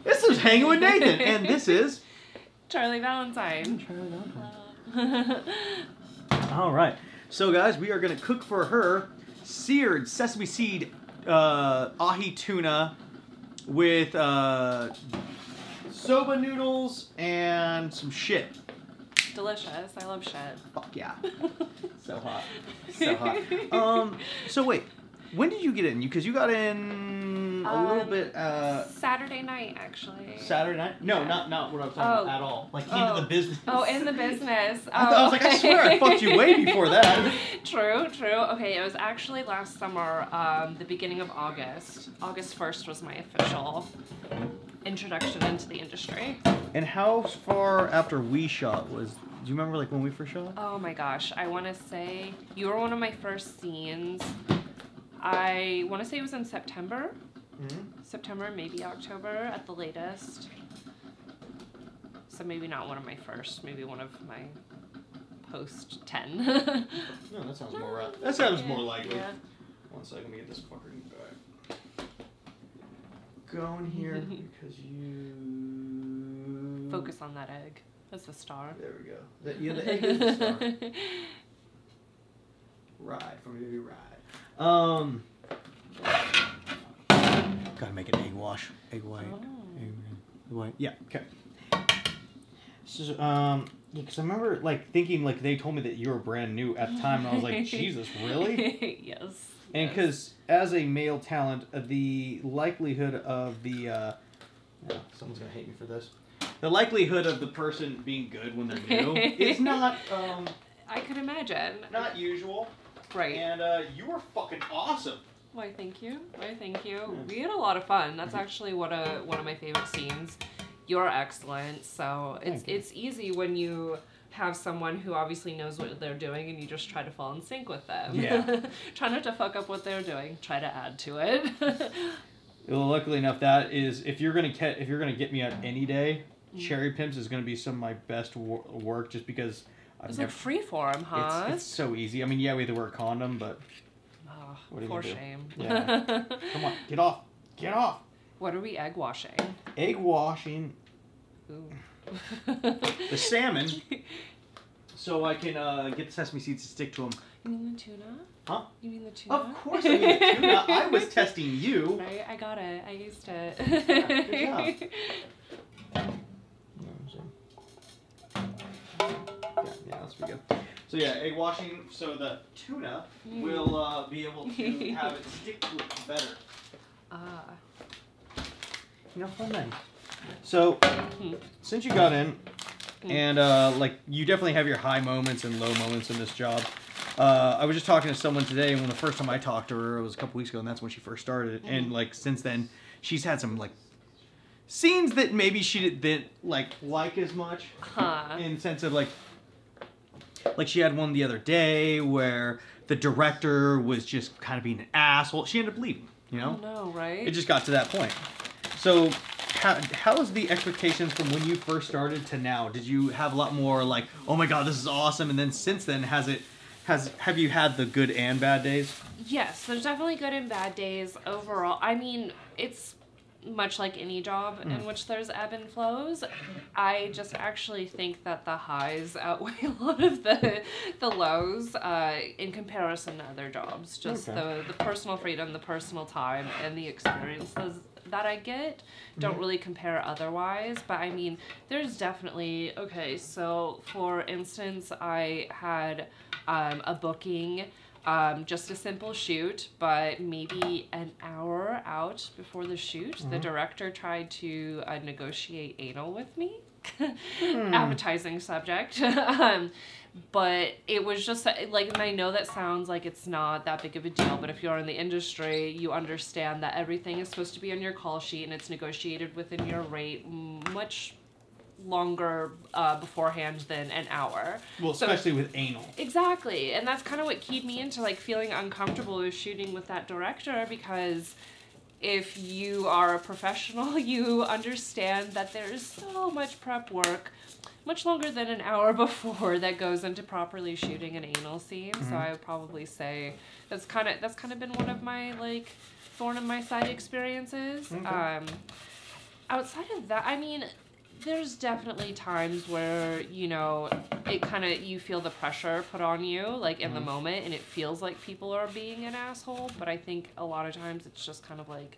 This is Hanging with Nathan, and this is Charlie Valentine. Charlie Valentine. All right, so guys, we are gonna cook for her seared sesame seed ahi tuna with soba noodles and some shit. Delicious. I love shit. Fuck yeah. So hot. So hot. So wait, when did you get in? Because you got in a little bit. Saturday night, actually. Saturday night? No, not what I was talking about at all. Like into the business. Oh, in the business. I was like, I swear I fucked you way before that. True. Okay, it was actually last summer, the beginning of August. August 1st was my official introduction into the industry. And how far after we shot was? Do you remember like when we first shot? Oh my gosh, I want to say you were one of my first scenes. I want to say it was in September. September, maybe October at the latest. So maybe not one of my first, maybe one of my post 10. No, that sounds more right. That sounds more likely. Yeah. 1 second, let me get this fucker going here because you Focus on that egg. That's the star. There we go. The egg is the star. Ride for me, ride. Gotta make an egg wash. Egg white. Oh. Egg white. Yeah. Okay. So, because I remember like thinking like they told me that you were brand new at the time, and I was like, Jesus, really? Yes. And because as a male talent, the likelihood of the someone's gonna hate me for this. The likelihood of the person being good when they're new is not I could imagine. not usual. Right. And you were fucking awesome. Why, thank you. Why, thank you. We had a lot of fun. That's actually one of my favorite scenes. You're excellent. So it's easy when you have someone who obviously knows what they're doing and you just try to fall in sync with them. Yeah. Try not to fuck up what they're doing. Try to add to it. Well, luckily enough, that is if you're gonna get me out any day, Cherry Pimps is gonna be some of my best work just because It's like freeform, huh? It's so easy. I mean, yeah, we have to wear a condom, but what are you for gonna do? shame. Yeah. Come on, get off. Get off. What are we egg washing? Egg washing. Ooh. The salmon, so I can get the sesame seeds to stick to them. You mean the tuna? Huh? You mean the tuna? Of course I mean the tuna. I was testing you. Right, I got it. I used it. Yeah, good job. Yeah, that's pretty good. So yeah, egg washing, so the tuna will be able to have it stick to it better. You know, fun nice. So, since you got in, and like you definitely have your high moments and low moments in this job. I was just talking to someone today, and when the first time I talked to her, it was a couple weeks ago, and that's when she first started. And like since then, she's had some like scenes that maybe she didn't like as much, in the sense of like she had one the other day where the director was just kind of being an asshole. She ended up leaving, you know? Oh no, right? It just got to that point. So how is the expectations from when you first started to now? Did you have a lot more like, oh my god, this is awesome, and then since then have you had the good and bad days? Yes, there's definitely good and bad days overall. I mean, it's much like any job in which there's ebb and flows. I just actually think that the highs outweigh a lot of the lows in comparison to other jobs. Just the personal freedom, the personal time, and the experiences that I get don't really compare otherwise. But I mean, there's definitely, okay, so for instance, I had a booking, just a simple shoot, but maybe an hour out before the shoot, the director tried to negotiate anal with me. Appetizing subject. But it was just like, and I know that sounds like it's not that big of a deal, but if you're in the industry, you understand that everything is supposed to be on your call sheet and it's negotiated within your rate much longer beforehand than an hour. Well, especially with anal. Exactly. And that's kind of what keyed me into like feeling uncomfortable with shooting with that director, because if you are a professional, you understand that there's so much prep work much longer than an hour before that goes into properly shooting an anal scene. So I would probably say that's kind of been one of my like thorn in my side experiences. Okay. Outside of that, I mean, there's definitely times where, you know, it kind of, you feel the pressure put on you, like, in the moment, and it feels like people are being an asshole, but I think a lot of times it's just kind of like,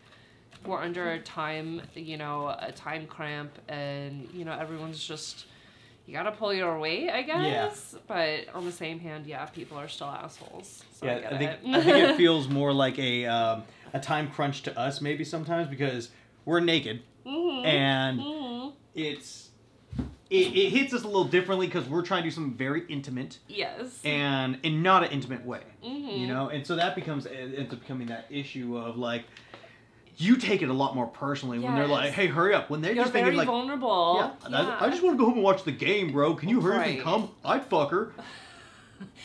we're under a time, you know, a time cramp, and, you know, everyone's just, you gotta pull your weight, I guess, but on the same hand, yeah, people are still assholes, so Yeah, I think it feels more like a time crunch to us, maybe sometimes, because we're naked, and it hits us a little differently because we're trying to do something very intimate. Yes. And in not an intimate way, you know? And so that ends up becoming that issue of, like, you take it a lot more personally when they're like, hey, hurry up. When they're You're just thinking, like, vulnerable. Yeah, I just want to go home and watch the game, bro. Can you hurry up and come? I'd fuck her.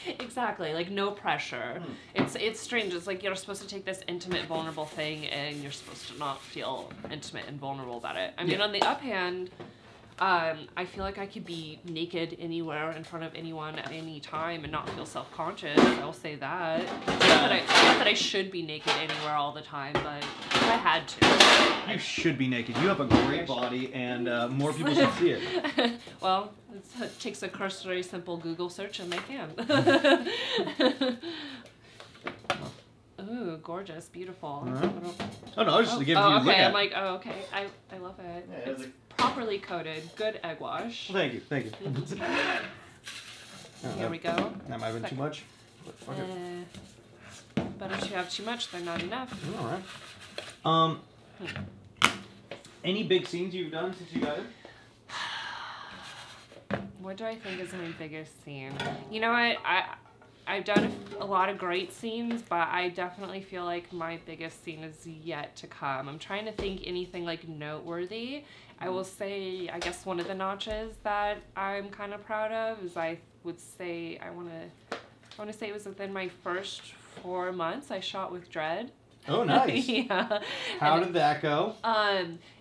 Exactly, like no pressure. It's strange. It's like you're supposed to take this intimate, vulnerable thing, and you're supposed to not feel intimate and vulnerable about it. I mean, on the up hand, I feel like I could be naked anywhere in front of anyone at any time and not feel self-conscious. I'll say that. Not that I should be naked anywhere all the time, but if I had to. You should be naked. You have a great body, and more people should see it. Well, it takes a cursory, simple Google search, and they can. Ooh, gorgeous, beautiful. Oh no, I was just giving you a look at. I'm like, oh, okay, I love it. Yeah, it's properly coated, good egg wash. Well, thank you. Here we go. That might have been too much. But if you have too much, they're not enough. All right. Any big scenes you've done since you got it? What do I think is my biggest scene? You know what? I've done a lot of great scenes, but I definitely feel like my biggest scene is yet to come. I'm trying to think anything like noteworthy. I will say, I guess one of the notches that I'm kind of proud of is I would say I want to say it was within my first 4 months I shot with Dredd. Oh, nice. Yeah. How did that go?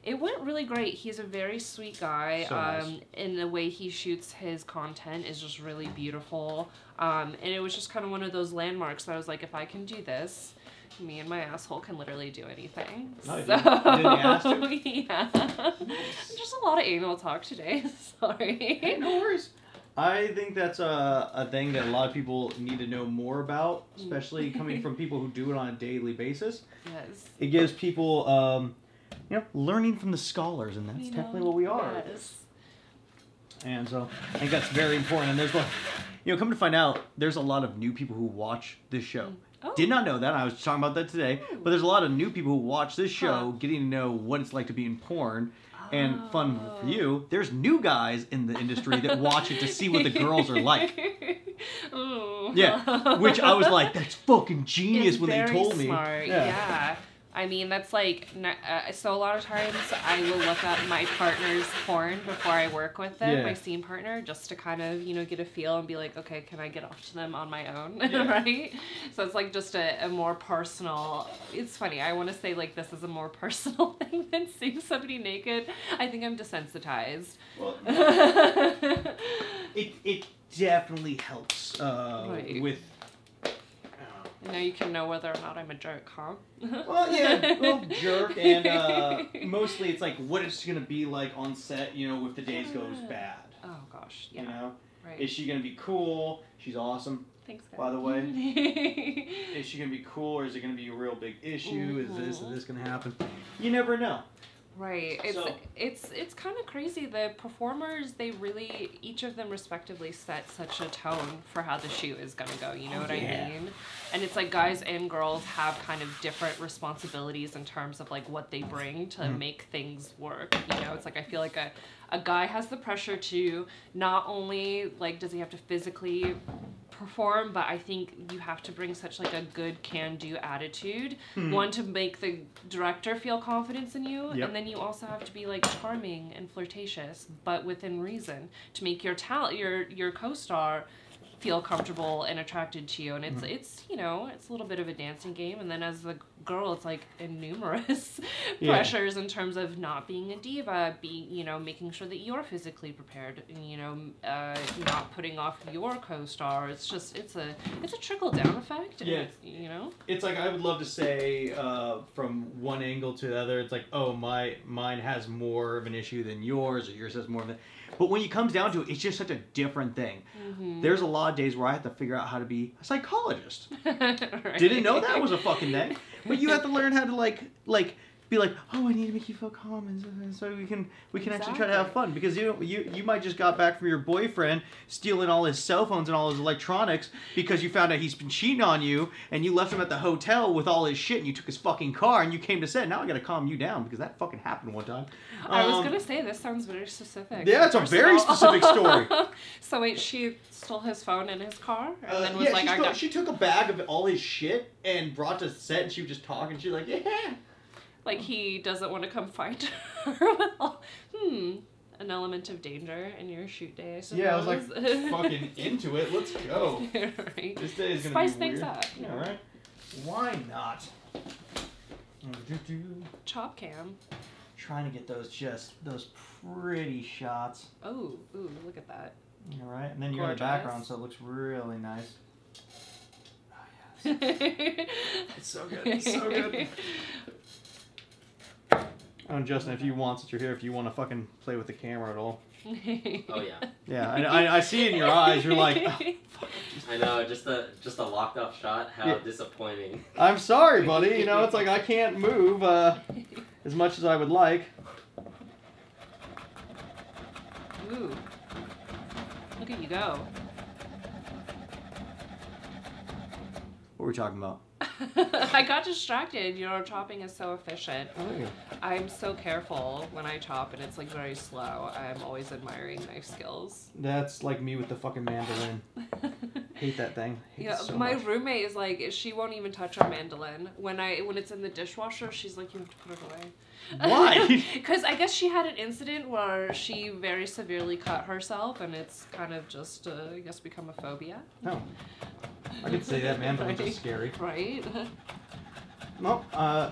It went really great. He's a very sweet guy. So nice. And the way he shoots his content is just really beautiful. And it was just kind of one of those landmarks that I was like, if I can do this, me and my asshole can literally do anything. No, so, didn't you ask to? Yeah. Just a lot of anal talk today. Sorry. Hey, no worries. I think that's a thing that a lot of people need to know more about, especially coming from people who do it on a daily basis. Yes. It gives people, learning from the scholars, and that's technically what we are. Yes. And so I think that's very important. And there's, come to find out, there's a lot of new people who watch this show. Oh. Did not know that. I was talking about that today. But there's a lot of new people who watch this show, getting to know what it's like to be in porn. And fun for you, there's new guys in the industry that watch it to see what the girls are like. Ooh. Yeah, which I was like, that's fucking genius when they told me. Smart. Yeah. I mean, that's like, so a lot of times I will look up my partner's porn before I work with them, my scene partner, just to kind of, get a feel and be like, okay, can I get off to them on my own, right? So it's like just a more personal, it's funny, I want to say like this is a more personal thing than seeing somebody naked. I think I'm desensitized. Well, it definitely helps with... Now you can know whether or not I'm a jerk, huh? Well, jerk, and mostly it's like what it's going to be like on set, if the days goes bad. Oh, gosh, yeah. Right. Is she going to be cool? She's awesome. Thanks, guys. By the way. Is she going to be cool, or is it going to be a real big issue? Is this going to happen? You never know. Right. It's kind of crazy. The performers, they really, each of them respectively set such a tone for how the shoot is going to go. You know what I mean? And it's like guys and girls have kind of different responsibilities in terms of like what they bring to make things work. It's like I feel like a guy has the pressure to not only like does he have to physically perform, but I think you have to bring such like a good can-do attitude. One, to make the director feel confidence in you, and then you also have to be like charming and flirtatious, but within reason, to make your your co-star feel comfortable and attracted to you. And it's it's a little bit of a dancing game, and then as the girl, it's like numerous Yeah. pressures in terms of not being a diva, making sure that you're physically prepared, and, not putting off your co-star. It's a trickle down effect. And Yeah. It's like I would love to say from one angle to the other, it's like, oh, mine has more of an issue than yours, or yours has more of it. But when it comes down to it, it's just such a different thing. Mm-hmm. There's a lot of days where I have to figure out how to be a psychologist. Right. Didn't know that was a fucking thing. But you have to learn how to like be like, oh, I need to make you feel calm, and so we can actually try to have fun, because you might just got back from your boyfriend stealing all his cell phones and all his electronics because you found out he's been cheating on you, and you left him at the hotel with all his shit, and you took his fucking car, and you came to set. Now I gotta calm you down because that fucking happened one time. I was gonna say, this sounds very specific. Yeah, it's a very specific story. So wait, she stole his phone in his car, and then yeah, she took a bag of all his shit and brought to set, and she was just talking. She's like, yeah. Like he doesn't want to come find her with an element of danger in your shoot day, I suppose. Yeah, I was like, fucking into it. Let's go. Right. This day is gonna Spice be things weird. up. Yeah, right. Why not? Chop cam. Trying to get those pretty shots. Oh, ooh, look at that. All right, and then you're in the background, so it looks really nice. Oh yeah. It's so good. It's so good. Oh, and Justin, if you want, since you're here, if you want to fucking play with the camera at all. Oh yeah. Yeah, I see in your eyes. You're like, oh, fuck. I know, just a locked up shot. How disappointing. I'm sorry, buddy. It's like I can't move as much as I would like. Ooh. Look at you go. What were we talking about? I got distracted. Chopping is so efficient. Oh, yeah. I'm so careful when I chop, and it's like very slow. I'm always admiring knife skills. That's like me with the fucking mandolin. Hate that thing. Hate it so my much. roommate is like, she won't even touch our mandolin. When it's in the dishwasher, she's like, you have to put it away. Why? Because I guess she had an incident where she very severely cut herself, and it's kind of just, I guess, become a phobia. No. I could say that mandolin's just scary. Right. Well,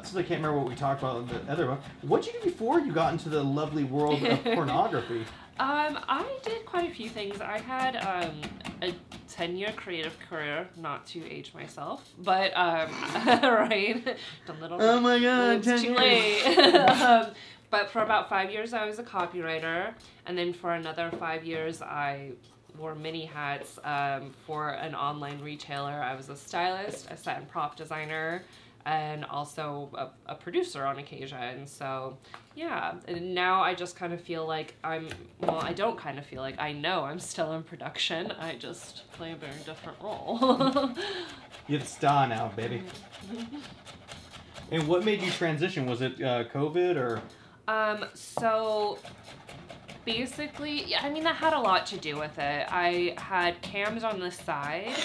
since I can't remember what we talked about in the other one, what'd you do before you got into the lovely world of pornography? I did quite a few things. I had a 10-year creative career, not to age myself, but right, Oh my god, it's 10 too years. late. But for about 5 years, I was a copywriter, and then for another 5 years, I wore many hats for an online retailer. I was a stylist, a set and prop designer, and also a producer on occasion. So yeah, and now I just kind of feel like I don't kind of feel like, I know I'm still in production. I just play a very different role. You're the star now, baby. And what made you transition? Was it COVID or? So basically, I mean, that had a lot to do with it. I had cams on the side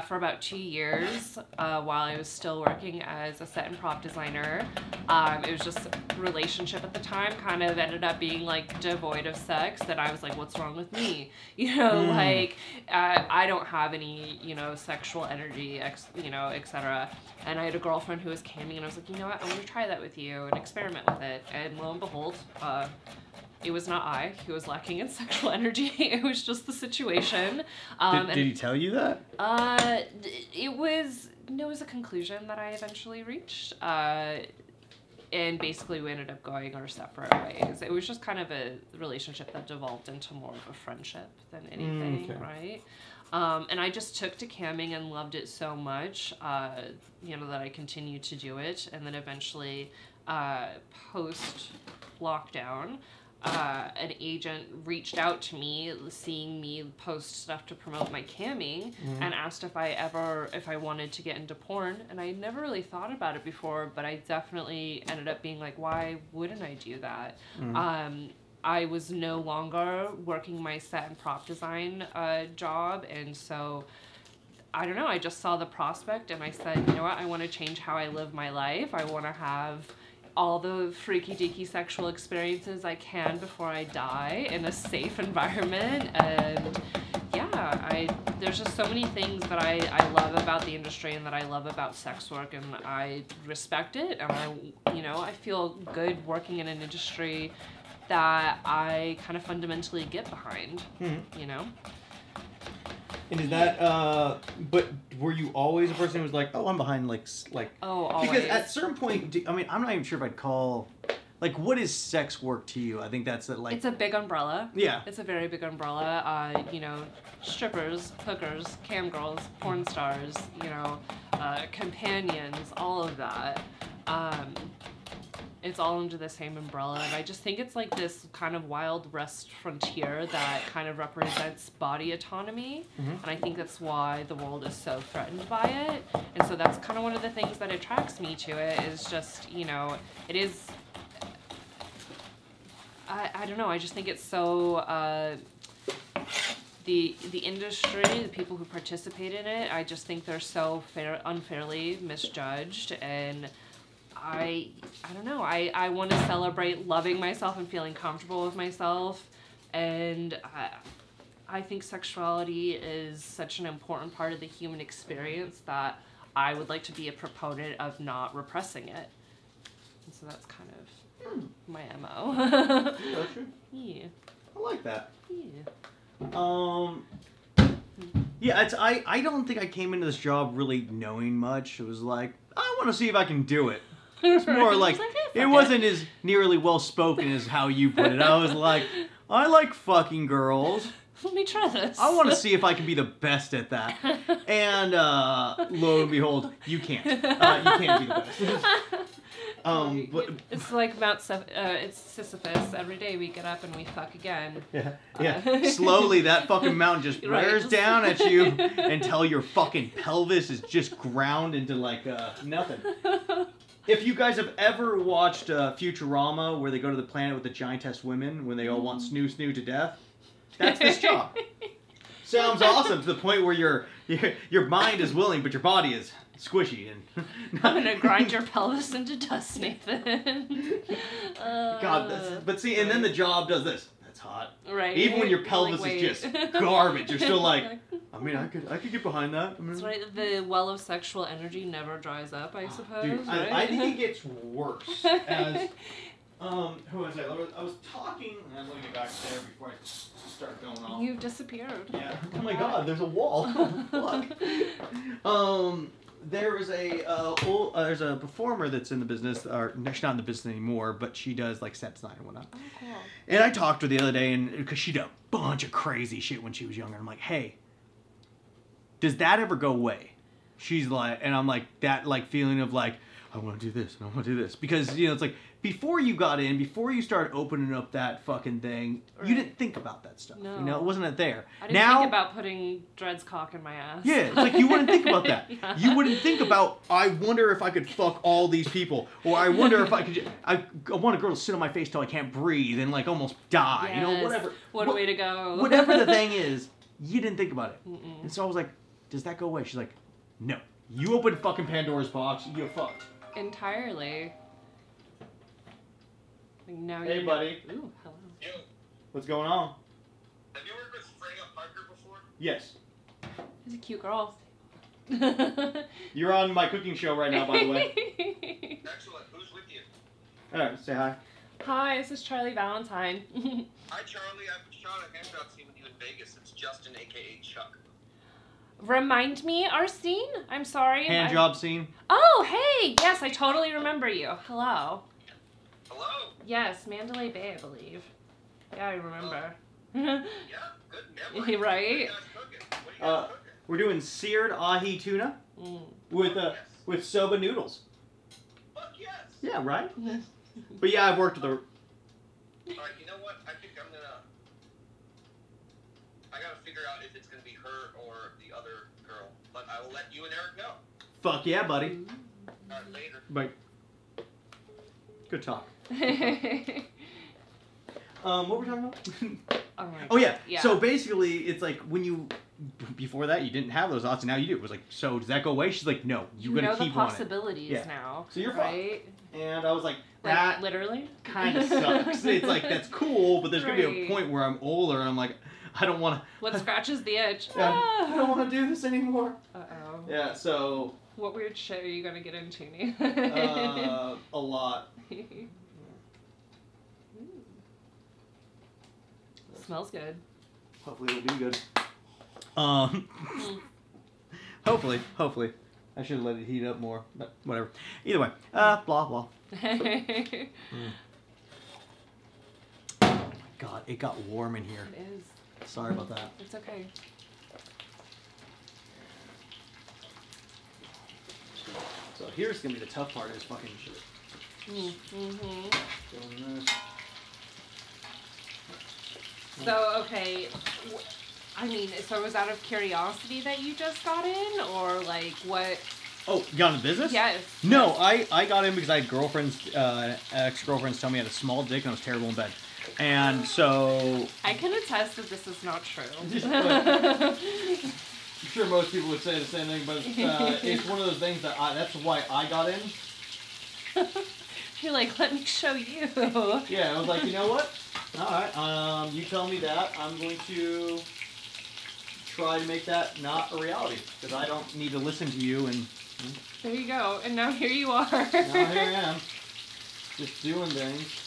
for about 2 years while I was still working as a set and prop designer. It was just relationship at the time kind of ended up being like devoid of sex, that I was like, what's wrong with me? Like I don't have any, sexual energy, etc. And I had a girlfriend who was camming, and I was like, you know what, I want to try that with you and experiment with it. And lo and behold, it was not I who was lacking in sexual energy. It was just the situation. Did he tell you that? It was a conclusion that I eventually reached. And basically we ended up going our separate ways. It was just kind of a relationship that devolved into more of a friendship than anything, right? And I just took to camming and loved it so much, that I continued to do it. And then eventually, post-lockdown, an agent reached out to me, seeing me post stuff to promote my camming, and asked if I wanted to get into porn. And I never really thought about it before, but I definitely ended up being like, why wouldn't I do that? I was no longer working my set and prop design job, and so I don't know, I just saw the prospect and I said, you know what, I want to change how I live my life. I want to have all the freaky deaky sexual experiences I can before I die in a safe environment. And yeah, yeah, there's just so many things that I love about the industry and that I love about sex work, and I respect it, and I feel good working in an industry that I kind of fundamentally get behind, you know? And is that, but were you always a person who was like, oh, I'm behind, like... Oh, always. Because at a certain point, I mean, I'm not even sure if I'd call... Like, what is sex work to you? I think that's like... It's a big umbrella. Yeah. It's a very big umbrella. Strippers, hookers, cam girls, porn stars, companions, all of that. It's all under the same umbrella, and I just think it's like this kind of wild west frontier that kind of represents body autonomy, and I think that's why the world is so threatened by it. And so that's kind of one of the things that attracts me to it, is just, it is... I don't know, I just think it's so, the industry, the people who participate in it, I just think they're so unfairly misjudged, and I don't know, I want to celebrate loving myself and feeling comfortable with myself, and I think sexuality is such an important part of the human experience that I would like to be a proponent of not repressing it. And so that's kind of my MO. Gotcha. Yeah. I like that. Yeah. Yeah, I don't think I came into this job really knowing much. It was like, I want to see if I can do it. It's more like, it wasn't as nearly well spoken as how you put it. I was like, I like fucking girls. Let me try this. I want to see if I can be the best at that. And lo and behold, you can't. You can't be the best. But it's like it's Sisyphus. Every day we get up and we fuck again. Yeah. Slowly that fucking mountain just wears down at you until your fucking pelvis is just ground into like nothing. If you guys have ever watched Futurama, where they go to the planet with the giantess women when they all want snoo to death, that's this job. Sounds awesome to the point where your mind is willing, but your body is squishy. And I'm gonna grind your pelvis into dust, Nathan. God, but see, and then the job does this. That's hot. Right. Even when your pelvis is just garbage, you're still like, I mean, I could get behind that. That's right. The well of sexual energy never dries up, I suppose. Dude, right? I think it gets worse as. Who was I? I was talking. Let me get back there before I start going off. You disappeared. Yeah. Oh my God! There's a wall. Look. There is there's a performer that's in the business, or she's not in the business anymore, but she does like set design and whatnot. Oh, cool. And I talked to her the other day, and because she did a bunch of crazy shit when she was younger, I'm like, hey, does that ever go away? She's like, and I'm like, that like feeling of like, I want to do this and I want to do this, because it's like before you got in, before you started opening up that fucking thing, you didn't think about that stuff. No. It wasn't there. I didn't think about putting Dred's cock in my ass. Yeah, it's like you wouldn't think about that. Yeah. You wouldn't think about, I wonder if I could fuck all these people, or I wonder if I could. I want a girl to sit on my face till I can't breathe and like almost die. Yes. Whatever. What a way to go. Whatever the thing is, you didn't think about it. Mm-mm. And so I was like, does that go away? She's like, no. You open fucking Pandora's box, you're fucked. Entirely. Like now Hey, buddy. Ooh, hello. Yo, What's going on? have you worked with Freya Parker before? Yes. She's a cute girl. You're on my cooking show right now, by the way. Excellent. Who's with you? Alright, say hi. Hi, this is Charlie Valentine. Hi, Charlie. I've shot a handout scene with you in Vegas. It's Justin, a.k.a. Chuck. Remind me our scene? I'm sorry. Hand job scene. Oh, hey! Yes, I totally remember you. Hello. Hello? Yes, Mandalay Bay, I believe. Yeah, I remember. Yeah, good memory. Right? What are you guys cooking? What are you guys cooking? We're doing seared ahi tuna with soba noodles. Fuck yes. Yeah, right? But yeah, I've worked with her. Alright, you know what? I think I gotta figure out if it's gonna be her or the other girl. But I will let you and Eric know. Fuck yeah, buddy. Alright, later. Bye. Good talk. What were we talking about? Oh yeah. So basically, it's like when you before that you didn't have those odds, and now you do. It was like, so does that go away? She's like, no, you're gonna know keep the on it. possibilities now. So you're right. And I was like, Like, that literally kind of sucks. It's like that's cool, but there's gonna be a Right. point where I'm older, and I'm like, I don't want to. What scratches the itch? Yeah, I don't want to do this anymore. Uh-oh. Yeah, so What weird shit are you gonna get into, Nate? a lot. Smells good. Hopefully it'll be good. Hopefully. I should have let it heat up more, but whatever. Either way, blah blah. It Oh my God, it got warm in here. is. Sorry about that. It's okay. So here's gonna be the tough part: is fucking shit. Mm-hmm. Doing this. So, okay. I mean, so was out of curiosity that you just got in, or like what? Oh, you got into business? Yes. No, I got in because I had girlfriends, ex-girlfriends tell me I had a small dick and I was terrible in bed. And so... I can attest that this is not true. I'm sure most people would say the same thing, but it's one of those things that that's why I got in. You're like, let me show you. Yeah, I was like, you know what? Alright, you tell me that. I'm going to try to make that not a reality. Because I don't need to listen to you and... There you go. And now here you are. Now here I am. Just doing things.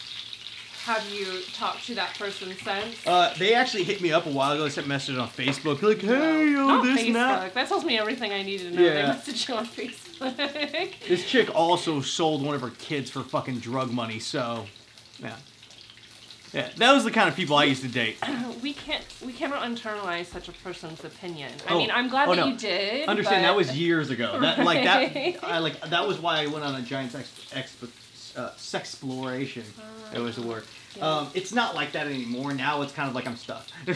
Have you talked to that person since? They actually hit me up a while ago. They sent messages on Facebook. Like, hey, Not this Facebook. and that. That tells me everything I need to know. Yeah. They message you on Facebook. This chick also sold one of her kids for fucking drug money, so... Yeah. Yeah, that was the kind of people I used to date. we cannot internalize such a person's opinion. I Oh. mean, I'm glad Oh, that no. you did. Understand, but... that was years ago. That that was why I went on a giant sexploration. It was the word. Yeah. It's not like that anymore. Now it's kind of like I'm stuck. You're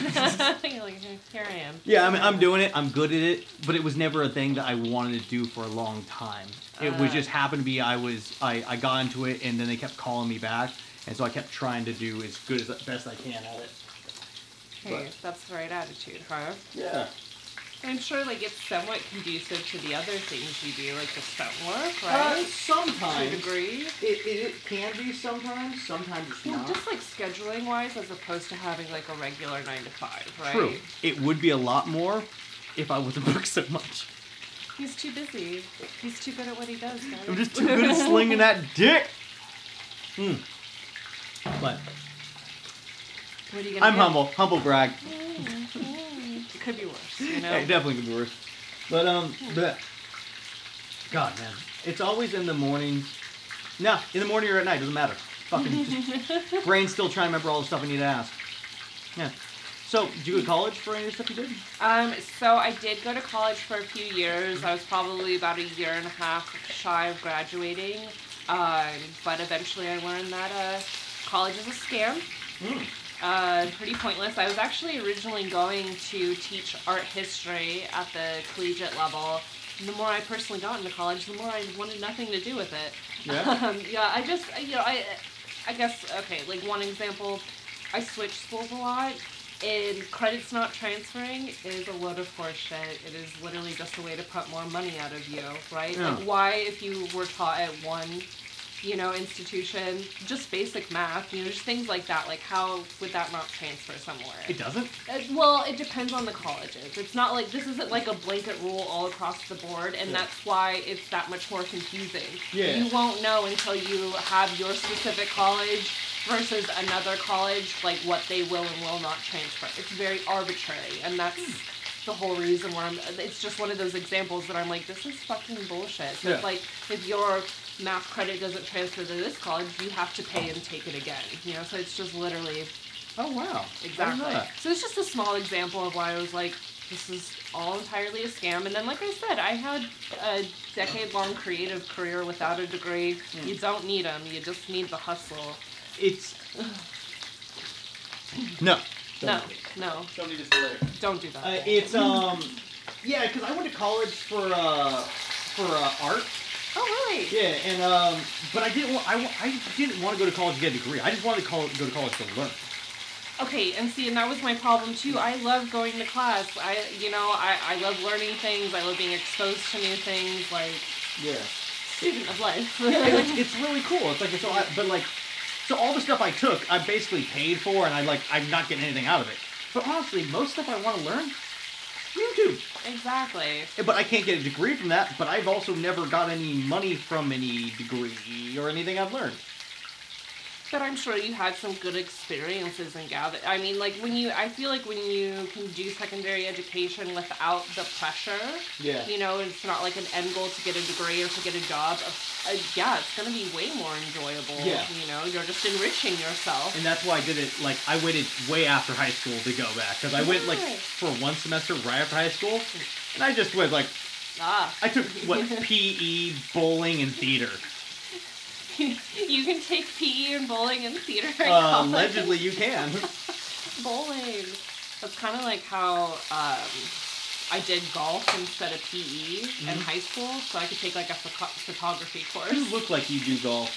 like, here I am. Yeah, I mean, I'm doing it. I'm good at it, but it was never a thing that I wanted to do for a long time. It was just happened to be I got into it, and then they kept calling me back, and so I kept trying to do as good as best I can at it. Hey, that's the right attitude, huh? Yeah. I'm sure like it's somewhat conducive to the other things you do, like the stunt work, right? Sometimes. To a degree. It can be sometimes. Sometimes it's Well, not. just like scheduling wise, as opposed to having like a regular 9 to 5, right? True. It would be a lot more if I wasn't booked so much. He's too busy. He's too good at what he does, guys. I'm just too good at slinging that dick. But What are you gonna I'm do? humble brag. It could be worse, you know? Yeah, it definitely could be worse. But God, man, it's always in the mornings. No, in the morning or at night, doesn't matter. Fucking just, brain's still trying to remember all the stuff I need to ask. Yeah. So, did you go to college for any of the stuff you did? So I did go to college for a few years. I was probably about a year and a half shy of graduating. But eventually I learned that college is a scam. Pretty pointless. I was actually originally going to teach art history at the collegiate level. And the more I personally got into college, the more I wanted nothing to do with it. Yeah? Yeah, I just, I guess, okay, like one example, I switched schools a lot, and credits not transferring is a load of horse shit. It is literally just a way to put more money out of you, right? Yeah. Like, why, if you were taught at one, institution, just basic math, just things like that, like how would that not transfer somewhere? It doesn't? Well, it depends on the colleges. It's not like, this isn't like a blanket rule all across the board, and that's why it's that much more confusing. Yeah. You won't know until you have your specific college versus another college, like what they will and will not transfer. It's very arbitrary, and that's the whole reason where it's just one of those examples that I'm like, this is fucking bullshit. So it's like, if your math credit doesn't transfer to this college, you have to pay and take it again. So it's just literally... Oh, wow. Exactly. So it's just a small example of why I was like, this is all entirely a scam. And then, like I said, I had a decade-long creative career without a degree. You don't need them. You just need the hustle. It's... No. No. Somebody just delay. Don't do that. It's, yeah, because I went to college for art. Oh, really? Yeah, and, but I didn't want to go to college to get a degree. I just wanted to go to college to learn. Okay, and that was my problem too. I love going to class. I love learning things. I love being exposed to new things. Like, Yeah. student of life. Yeah, it's really cool. It's like, so all the stuff I took, I basically paid for, and I'm not getting anything out of it. But honestly, most stuff I want to learn, YouTube. Exactly. But I can't get a degree from that, but I've also never got any money from any degree or anything I've learned. But I'm sure you had some good experiences in gather. I mean, like I feel like when you can do secondary education without the pressure, Yeah. you know, it's not like an end goal to get a degree or to get a job. Yeah, it's gonna be way more enjoyable. Yeah. You know, you're just enriching yourself. And that's why I did it, like, I waited way after high school to go back. Because I went, like, for 1 semester right after high school. And I just went, like, I took, what, PE, bowling, and theater. You can take PE and bowling and theater in college. Allegedly you can. Bowling. That's kind of like how I did golf instead of PE in high school, so I could take like a photography course. You look like you do golf.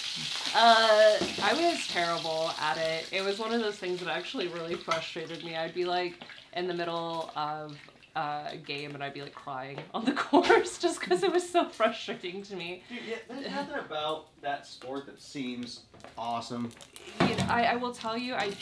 I was terrible at it. It was one of those things that actually really frustrated me. I'd be like in the middle of a game and I'd be like crying on the course just because it was so frustrating to me. Dude, yeah, there's nothing about that sport that seems awesome. You know, I will tell you, I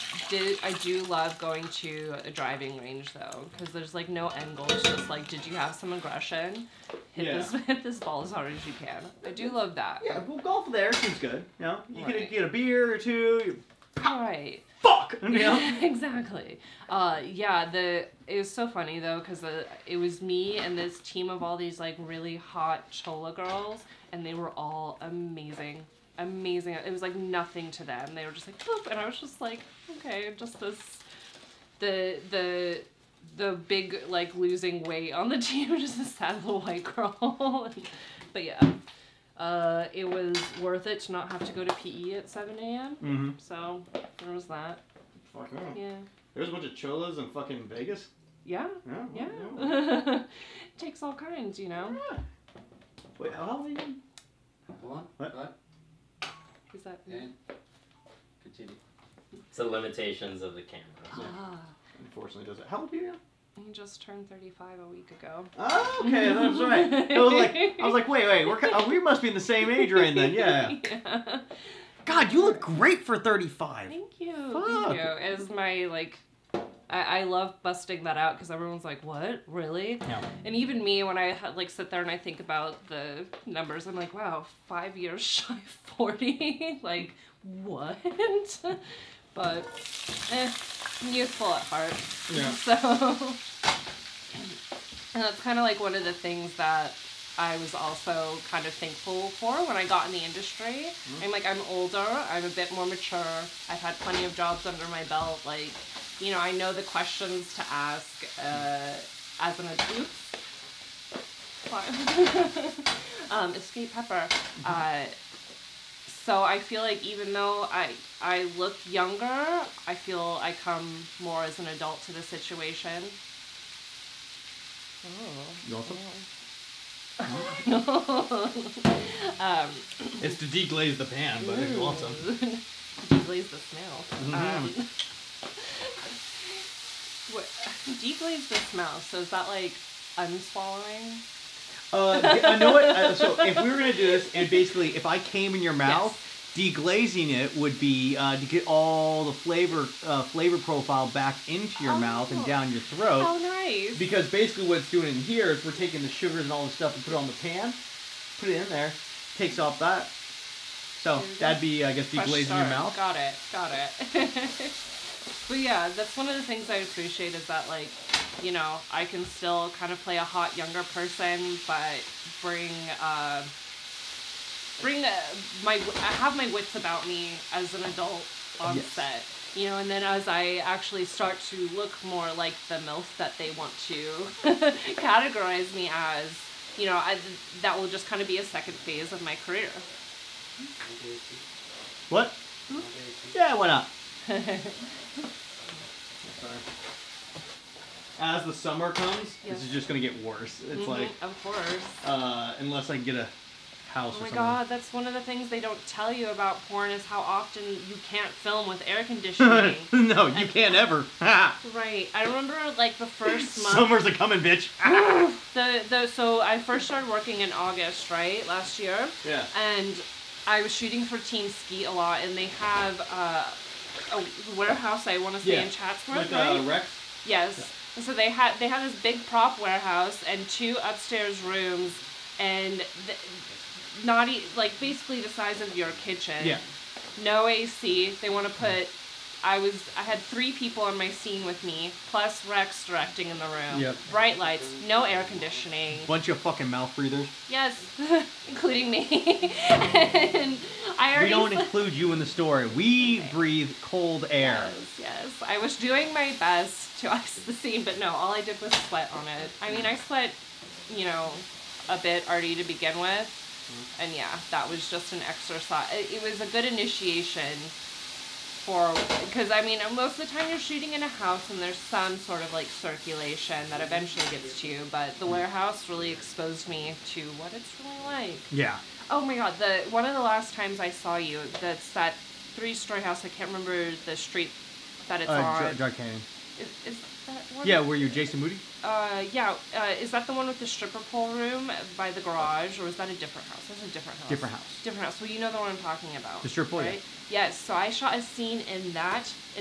do love going to a driving range though, because there's like no end goal. It's just like, did you have some aggression? Hit this ball as hard as you can. I do love that. Yeah, well, golf there seems good. You know, you can get a beer or two. Right. Fuck! You know? Exactly. It was so funny though, because it was me and this team of all these like really hot Chola girls, and they were all amazing. Amazing. It was like nothing to them. They were just like, boop, and I was just like, okay, just this, the big like losing weight on the team, just a sad little white girl. But yeah. It was worth it to not have to go to PE at 7 a.m. Mm-hmm. So there was that. Fuck no. Yeah. There's a bunch of cholas in fucking Vegas. Yeah. Yeah. Yeah. Takes all kinds, you know. Yeah. Wait, how old are you? Hold on. What? Is that? And continue. It's the limitations of the camera. Ah. Unfortunately, does it. How old are you now? You just turned 35 a week ago. Oh, okay, that's right. I was like, wait, we must be in the same age range then, yeah. Yeah. God, you look great for 35. Thank you. Fuck. Thank you. It's my like. I love busting that out because everyone's like, what? Really? No. And even me, when I like sit there and I think about the numbers, I'm like, wow, 5 years shy of 40? Like, what? But, youthful at heart. Yeah. So, and that's kind of like one of the things that I was also kind of thankful for when I got in the industry. I'm older, I'm a bit more mature, I've had plenty of jobs under my belt, like, you know, I know the questions to ask as an adult. Escape pepper. So I feel like even though I look younger, I feel I come more as an adult to the situation. You want some? Oh. It's to deglaze the pan, but if you want some. Deglaze the smell. What? Deglaze the smell. So is that like unswallowing? I know what. So if we were gonna do this, and basically, if I came in your mouth, deglazing it would be to get all the flavor profile back into your mouth and down your throat. Oh, nice. Because basically, what it's doing in here is we're taking the sugars and all the stuff and put it on the pan, put it in there, takes off that. So that'd be, I guess, deglazing your mouth. Got it. But yeah, that's one of the things I appreciate is that, like, you know, I can still kind of play a hot younger person, but I have my wits about me as an adult on set, you know, and then as I actually start to look more like the MILF that they want to categorize me as, you know, that will just kind of be a second phase of my career. What? Yeah, why not? As the summer comes, this is just gonna get worse. It's like, of course. Unless I get a house or Oh my something. god, that's one of the things they don't tell you about porn is how often you can't film with air conditioning. No, you can't ever. Right. I remember like the first month. Summer's a coming, bitch. So I first started working in August, right, last year. Yeah. And I was shooting for Team Skeet a lot, and they have a warehouse, I want to say, in Chatsworth, Like right? Rex? Yes. So they had this big prop warehouse and 2 upstairs rooms, and like basically the size of your kitchen. Yeah. No AC. They want to put. I had 3 people on my scene with me, plus Rex directing in the room. Yep. Bright lights, no air conditioning. Bunch of fucking mouth breathers. Yes, including me. And I already. We don't include you in the story. We breathe cold air. Yes. I was doing my best to ice the scene, but no, all I did was sweat on it. I mean, I sweat, a bit already to begin with. And yeah, that was just an exercise. It was a good initiation because I mean, most of the time you're shooting in a house and there's some sort of like circulation that eventually gets to you, but the warehouse really exposed me to what it's really like. Yeah. Oh my god, one of the last times I saw you, that's that 3-story house, I can't remember the street that it's on. Drug Canyon. Is that one? Yeah, were you Jason Moody? Yeah. Is that the one with the stripper pole room by the garage, or is that a different house? That's a different house. Different house. Different house. Well, you know the one I'm talking about. The stripper pole, right? Yes. So I shot a scene in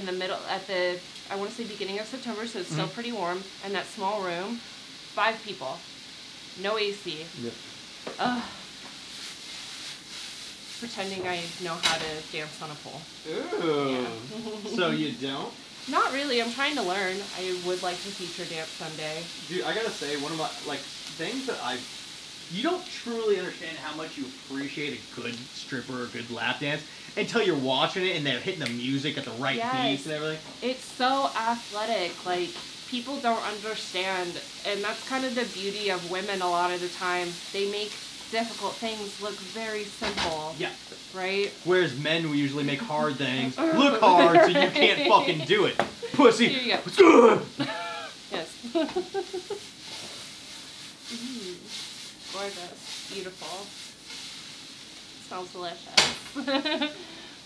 the middle, I want to say beginning of September, so it's still pretty warm, and that small room, 5 people, no AC. Yep. Pretending I know how to dance on a pole. Ooh. Yeah. So you don't? Not really. I'm trying to learn. I would like to feature dance someday. Dude, I gotta say, one of my, things that you don't truly understand how much you appreciate a good stripper or good lap dance until you're watching it and they're hitting the music at the right beats and everything. It's so athletic. Like, people don't understand. And that's kind of the beauty of women a lot of the time. They make difficult things look very simple. Yeah. Right? Whereas men will usually make hard things look hard so you can't fucking do it. Pussy. Here you go. It's good. Yes. Gorgeous. Beautiful. Smells delicious.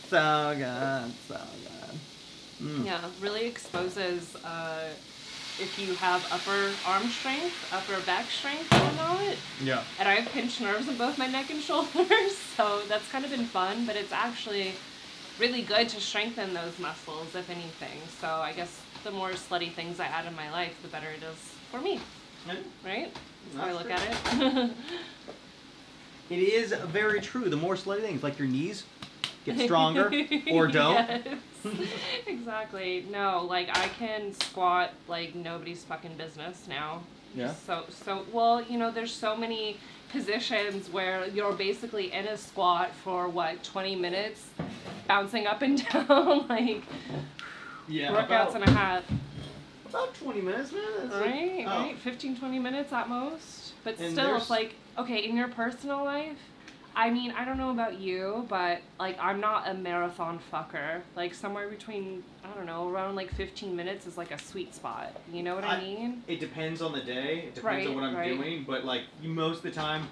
So good. So good. Mm. Yeah, really exposes if you have upper arm strength, upper back strength or not. Yeah. And I have pinched nerves in both my neck and shoulders, so that's kind of been fun, but it's actually really good to strengthen those muscles, if anything. So I guess the more slutty things I add in my life, the better it is for me. Right? That's how I look at it. It is very true. The more slutty things, like your knees, get stronger or don't. Yes. Exactly. No, like I can squat like nobody's fucking business now. Yeah. So well, there's so many positions where you're basically in a squat for 20 minutes, bouncing up and down like workouts and a half. About 20 minutes, man. That's Right. 15, 20 minutes at most. But And still, it's like, okay, in your personal life, I mean, I don't know about you, but, like, I'm not a marathon fucker. Like, somewhere between, I don't know, around, like, 15 minutes is, like, a sweet spot. You know what I mean? It depends on the day. It depends on what I'm doing. But, like, most of the time,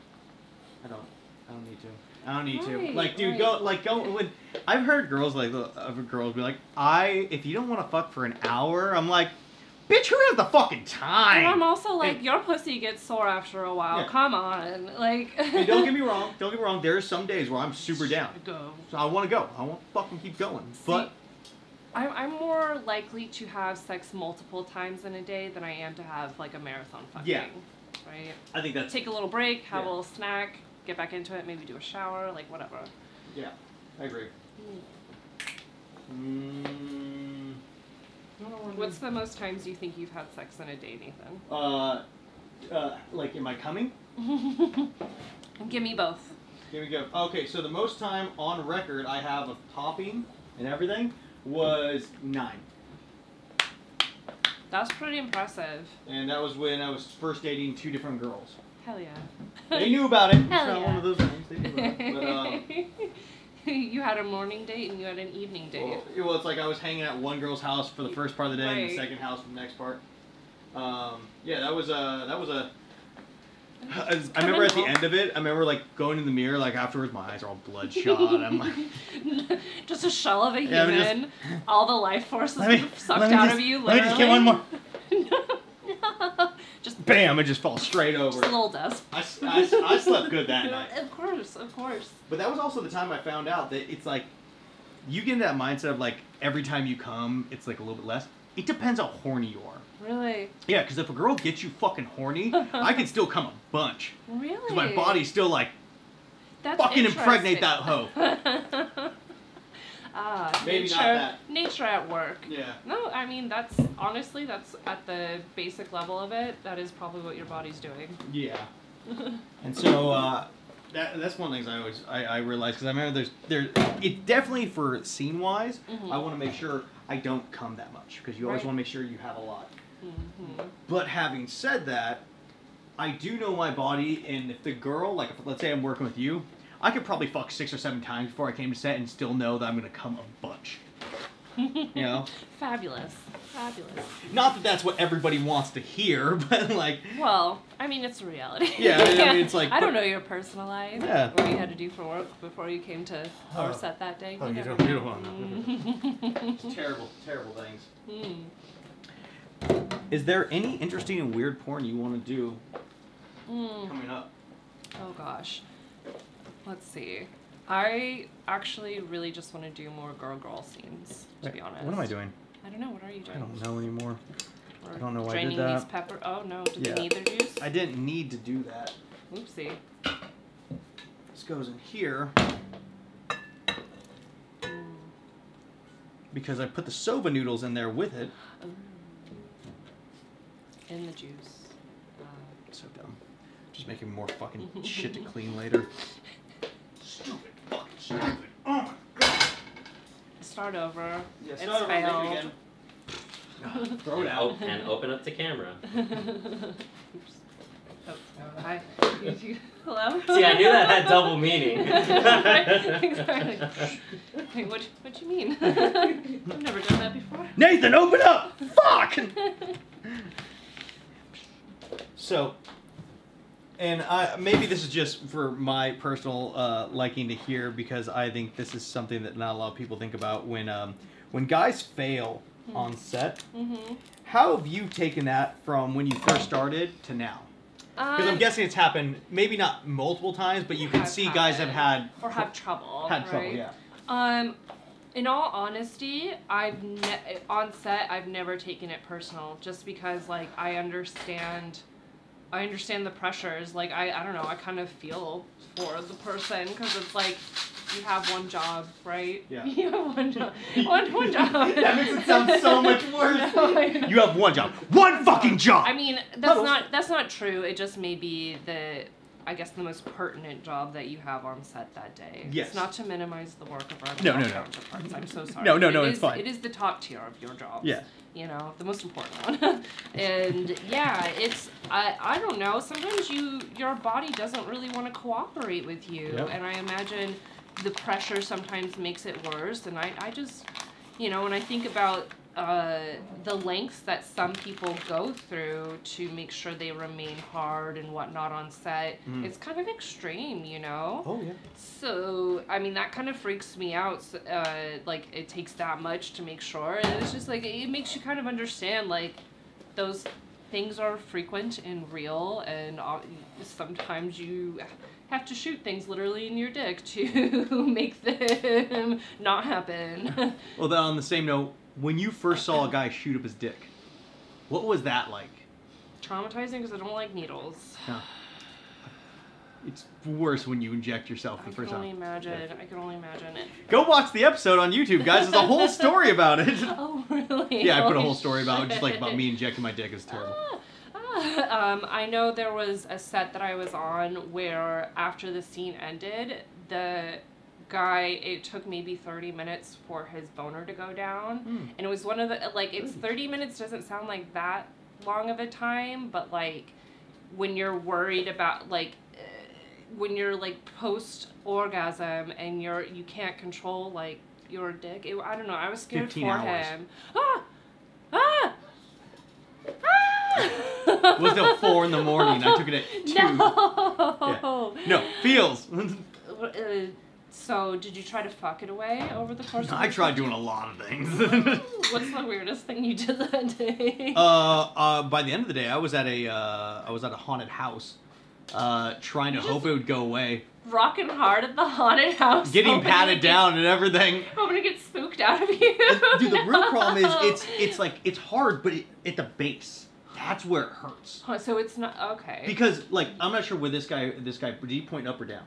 I don't need to. I don't need to. Like, dude, go. When I've heard girls, other girls be like, if you don't want to fuck for an hour, I'm like, bitch, who has the fucking time? And I'm also like, your pussy gets sore after a while. Yeah. Come on. Like. And don't get me wrong. There's some days where I'm super down. Go. So I want to go. I want to fucking keep going. But I'm more likely to have sex multiple times in a day than I am to have, like, a marathon fucking. Yeah. Right? I think that's... Take a little break, have a little snack, get back into it, maybe do a shower, like, whatever. Yeah, I agree. What's the most times you think you've had sex in a day, Nathan? Like, am I coming? Give me both. Here we go. Okay, so the most time on record I have of popping and everything was 9. That's pretty impressive. And that was when I was first dating 2 different girls. Hell yeah. They knew about it. Hell It's not yeah. one of those things. They knew about it. But, you had a morning date and you had an evening date. well, it's like I was hanging at one girl's house for the first part of the day and the Right. second house for the next part. Yeah, that was a... I remember at the end of it, I remember like going in the mirror, like afterwards, my eyes are all bloodshot. I'm like, just a shell of a Yeah, human. All the life force Let me- is sucked let me out just- of you. let me just get one more. No. Just bam! It just falls straight over. a little dust. I slept good that night. Of course, of course. But that was also the time I found out that it's like, you get into that mindset of like, every time you come, it's like a little bit less. It depends how horny you are. Really? Yeah, because if a girl gets you fucking horny, I can still come a bunch. Really? Because my body's still like, That's fucking impregnate that hoe. Maybe nature, not that. nature at work. Yeah. No, I mean, that's at the basic level of it, that is probably what your body's doing. Yeah. And so, that's one of the things I realized, because I remember it definitely for scene-wise, I want to make sure I don't come that much, because you always want to make sure you have a lot. But having said that, I do know my body, and if the girl, like, let's say I'm working with you, I could probably fuck 6 or 7 times before I came to set and still know that I'm going to come a bunch. You know? Fabulous. Not that that's what everybody wants to hear, but like... Well, I mean, it's a reality. Yeah, I mean, it's like... I don't know your personal life. Yeah. What you had to do for work before you came to our set that day. Oh, you never don't know. want to know. It's terrible things. Is there any interesting and weird porn you want to do coming up? Oh, gosh. Let's see. I actually really just want to do more girl-girl scenes, to be honest. What am I doing? I don't know. What are you doing? I don't know anymore. Or I don't know why I did draining that. these pepper. Oh no! Did Yeah. they need their juice? I didn't need to do that. Oopsie. This goes in here because I put the soba noodles in there with it. Ooh. In the juice. So dumb. Just making more fucking shit to clean later. Stupid. Fucking stupid. Oh my god. Start over. Yeah, It's start over, make it failed. again. Throw it out. And open up the camera. Oops. Oh, hi. Hello? See, I knew that had double meaning. Exactly. Hey, what you mean? I've never done that before. Nathan, open up! Fuck! So, and maybe this is just for my personal liking to hear, because I think this is something that not a lot of people think about when guys fail on set. How have you taken that from when you first started to now? Because I'm guessing it's happened, maybe not multiple times, but you can see guys have had... Or have trouble, Had trouble, right? yeah. In all honesty, on set, I've never taken it personal, just because, like, I understand the pressures. Like, I don't know, I kind of feel for the person, because it's like, you have one job, right? Yeah. You have one job. One job. That makes it sound so much worse. No, I know. You have one job. One fucking job! I mean, that's not true. It just may be I guess the most pertinent job that you have on set that day. Yes. It's not to minimize the work of our No. counterparts. I'm so sorry. No, it's fine. It is the top tier of your job. Yeah. You know, the most important one. And yeah, I don't know. Sometimes your body doesn't really want to cooperate with you. Yep. And I imagine the pressure sometimes makes it worse. And I just, you know, when I think about the lengths that some people go through to make sure they remain hard and whatnot on set, it's kind of extreme, you know? Oh, yeah. So, I mean, that kind of freaks me out. Like, it takes that much to make sure. And it's just, like, it makes you kind of understand, like, those things are frequent and real, and sometimes you have to shoot things literally in your dick to make them not happen. Well, then on the same note, when you first saw a guy shoot up his dick, what was that like? Traumatizing because I don't like needles. No. It's worse when you inject yourself the I first can only time. imagine. I can only imagine it. Go watch the episode on YouTube, guys. There's a whole story about it. Oh, really? Yeah, I put a Holy whole story about it, just like about shit. me injecting my dick. It's terrible. I know there was a set that I was on where after the scene ended, the guy, it took maybe 30 minutes for his boner to go down. And it was one of the, like, it's 30 minutes doesn't sound like that long of a time, but, like, when you're worried about, like, when you're, like, post-orgasm and you can't control, like, your dick, I don't know, I was scared 15 for hours. him. Ah! Ah! It was till 4 in the morning. I took it at 2. No! Yeah. No, feels. So, did you try to fuck it away over the course of I the tried doing a lot of things. What's the weirdest thing you did that day? By the end of the day, I was at a haunted house trying to hope it would go away. Rocking hard at the haunted house. Getting patted down and everything. Hoping to get spooked out of you. Dude, the real problem is it's hard, but at the base. That's where it hurts. So it's not okay. Because like I'm not sure where this guy did he point up or down?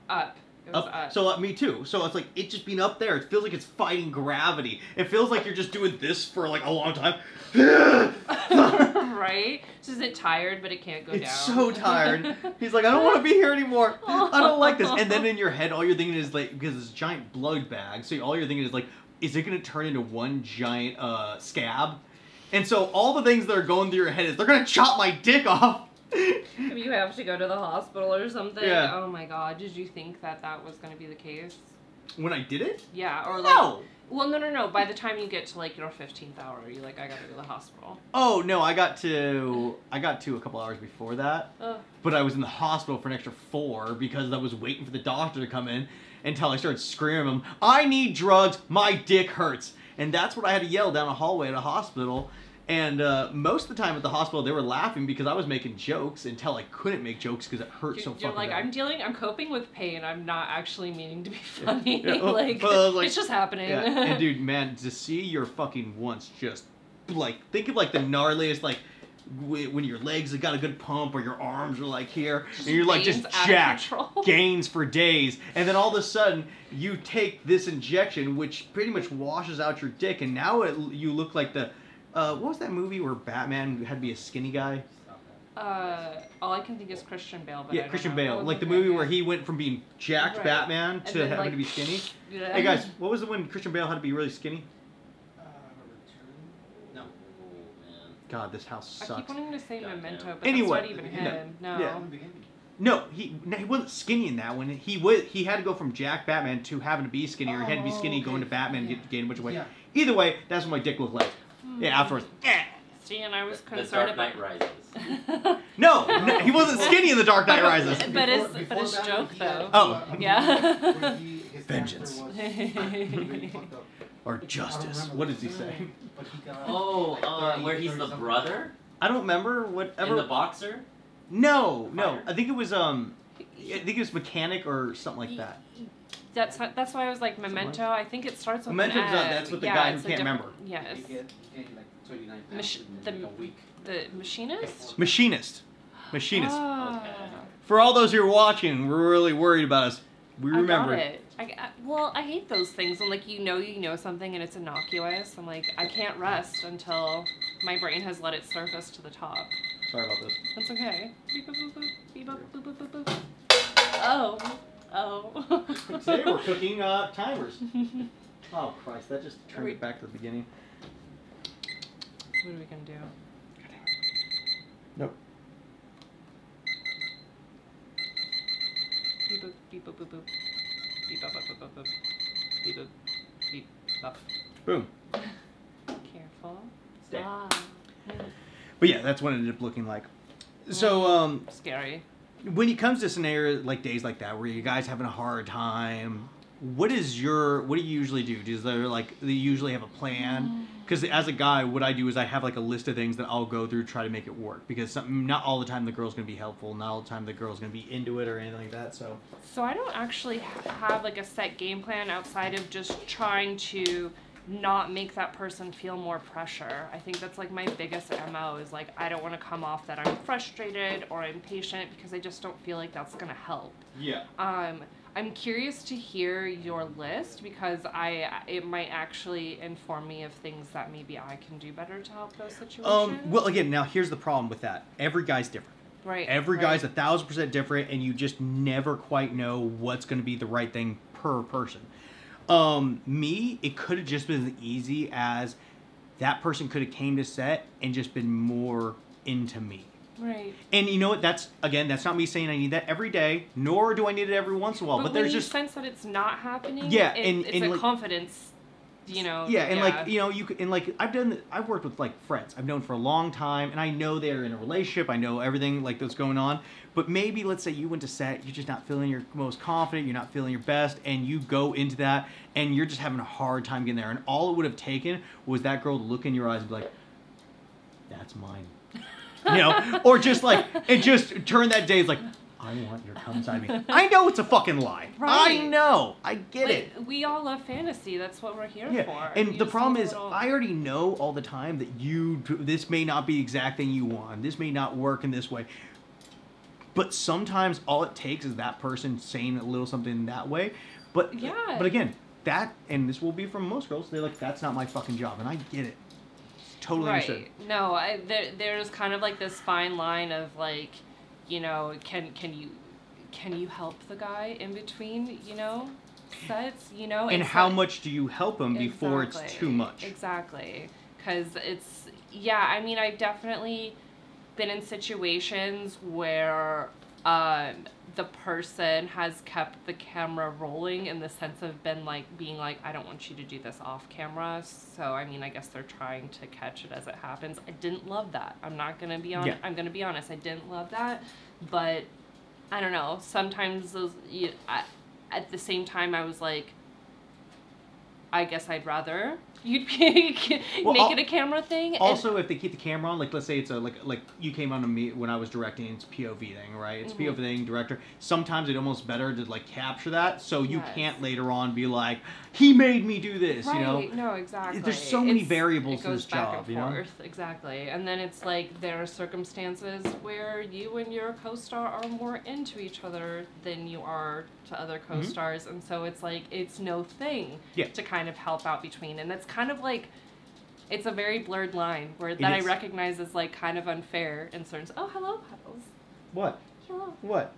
Up. It was up. So me too. So it's like it just being up there. It feels like it's fighting gravity. It feels like you're just doing this for like a long time. Right? So is it tired, but it can't go down? It's so tired. He's like, I don't want to be here anymore. I don't like this. And then in your head, all you're thinking is like, because it's a giant blood bag. So all you're thinking is like, is it going to turn into one giant scab? And so all the things that are going through your head is they're going to chop my dick off. If you have to go to the hospital or something. Yeah. Oh my god, did you think that was going to be the case? When I did it? Yeah, or like... No. Well, no. By the time you get to like your 15th hour, you're like, I gotta go to the hospital. Oh no, I got to a couple hours before that. But I was in the hospital for an extra 4 because I was waiting for the doctor to come in until I started screaming at him, I need drugs, my dick hurts. And that's what I had to yell down a hallway at a hospital. And most of the time at the hospital, they were laughing because I was making jokes until I couldn't make jokes because it hurt so fucking You're like, bad. I'm coping with pain. I'm not actually meaning to be funny. Yeah, like, like, it's just happening. Yeah. And dude, man, to see your fucking once just, like, think of like the gnarliest, like, when your legs have got a good pump or your arms are like here, and you're like just jacked, gains for days. And then all of a sudden, you take this injection, which pretty much washes out your dick, and now you look like the... what was that movie where Batman had to be a skinny guy? All I can think is Christian Bale. But Yeah, Christian Bale. Like the movie where he went from being jacked Batman to having to be skinny. Yeah. Hey guys, what was the one Christian Bale had to be really skinny? No. God, this house sucks. I keep wanting to say Memento, but Anyway, that's not even him. No. Yeah. No, he wasn't skinny in that one. He had to go from Jack Batman to having to be skinny, or he had to be skinny going to Batman and gain a bunch of weight. Yeah. Either way, that's what my dick looked like. Yeah, afterwards. See, and I was The concerned Dark about. Knight Rises. No, he wasn't skinny in The Dark Knight Rises. But his joke though. Oh. Yeah. Vengeance. Or justice. What does he say? Oh, where he's the brother? I don't remember whatever. In the boxer? No. Fire. I think it was Mechanic or something like that. That's why I was like Memento. I think it starts with Memento's an M. that's what the guy who it's a can't different- remember. Yeah, it's the machinist. Machinist. Ah. For all those who are watching, we're really worried about us. We remember. I got it. I hate those things when like you know something and it's innocuous. I'm like, I can't rest until my brain has let it surface to the top. Sorry about this. That's okay. Beep, boop, boop, boop. Beep, boop, boop, boop, boop, boop. Oh. Today we're cooking timers. Oh Christ, that just turned it back to the beginning. What are we gonna do? Nope. Beep boop beep boop boop boop. Beep boop boop boop boop. Beep boop beep boop. Boom. Careful. Stay. But yeah, that's what it ended up looking like. So Scary. when it comes to scenarios like days like that where you guys having a hard time, what do you usually do? Do you usually have a plan? Because as a guy, what I do is I have like a list of things that I'll go through to try to make it work. Because not all the time the girl's gonna be helpful, not all the time the girl's gonna be into it or anything like that. So I don't actually have like a set game plan outside of just trying to not make that person feel more pressure. I think that's like my biggest MO is like I don't want to come off that I'm frustrated or impatient because I just don't feel like that's gonna help. yeah. I'm curious to hear your list because it might actually inform me of things that maybe I can do better to help those situations. Well, again, now here's the problem with that. Every guy's different. Right. Every right. guy's 1,000% different, and you just never quite know what's going to be the right thing per person. Me, it could have just been as easy as that person could have came to set and just been more into me. Right. And you know what? That's not me saying I need that every day, nor do I need it every once in a while. But there's when you just sense that it's not happening. Yeah, it's and a like, confidence. Yeah, and like you could, and like I've worked with like friends I've known for a long time, and I know they're in a relationship. I know everything like that's going on. But maybe let's say you went to set, you're just not feeling your most confident, you're not feeling your best, and you go into that, and you're just having a hard time getting there. And all it would have taken was that girl to look in your eyes and be like, "That's mine." You know, or just like, and just turn that day as like, I want your cum inside me. I know it's a fucking lie. Right. I know. I get it. We all love fantasy. That's what we're here Yeah, for. and You the just problem need a is, little- I already know all the time that this may not be the exact thing you want. This may not work in this way. But sometimes all it takes is that person saying a little something that way. But Yeah. But again, that, and this will be from most girls, they're like, that's not my fucking job, and I get it. Totally understood. Right. No, there's kind of like this fine line of like, you know, can you help the guy in between, you know, sets, you know? And It's how like- much do you help them before it's Exactly. too much? Exactly. Because it's, yeah, I mean, I've definitely been in situations where the person has kept the camera rolling in the sense of being like, I don't want you to do this off camera. So, I mean, I guess they're trying to catch it as it happens. I didn't love that. I'm not going to be Yeah. I'm going to be honest. I didn't love that. But I don't know. Sometimes at the same time, I was like, I guess I'd rather you'd make it a camera thing. Also, if they keep the camera on, like let's say it's a like you came on to me when I was directing, it's POV thing, right? It's POV thing, director. Sometimes it's almost better to like capture that, so you Yes. can't later on be like, he made me do this, Right, you know? no, exactly. There's so many variables it to goes this back job, and you know? forth, exactly. And then it's like there are circumstances where you and your co-star are more into each other than you are to other co-stars, and so it's like it's no thing Yeah. to kind of help out between, and that's kind of like it's a very blurred line where It that I is. recognize as like kind of unfair in certain. Oh, hello, Puddles. What? Hello. What?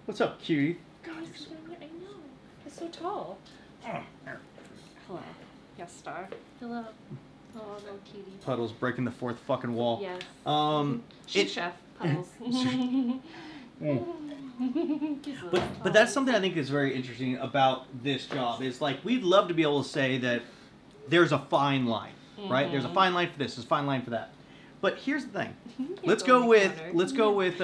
What's up, cutie? God, you're so, I know. You're so tall. Hello. Yes, star. Hello. Oh, little cutie. Puddles breaking the fourth fucking wall. Yes. It, Chef Puddles. but that's something I think is very interesting about this job is like we'd love to be able to say that there's a fine line, right? There's a fine line for this, there's a fine line for that. But here's the thing. Let's go with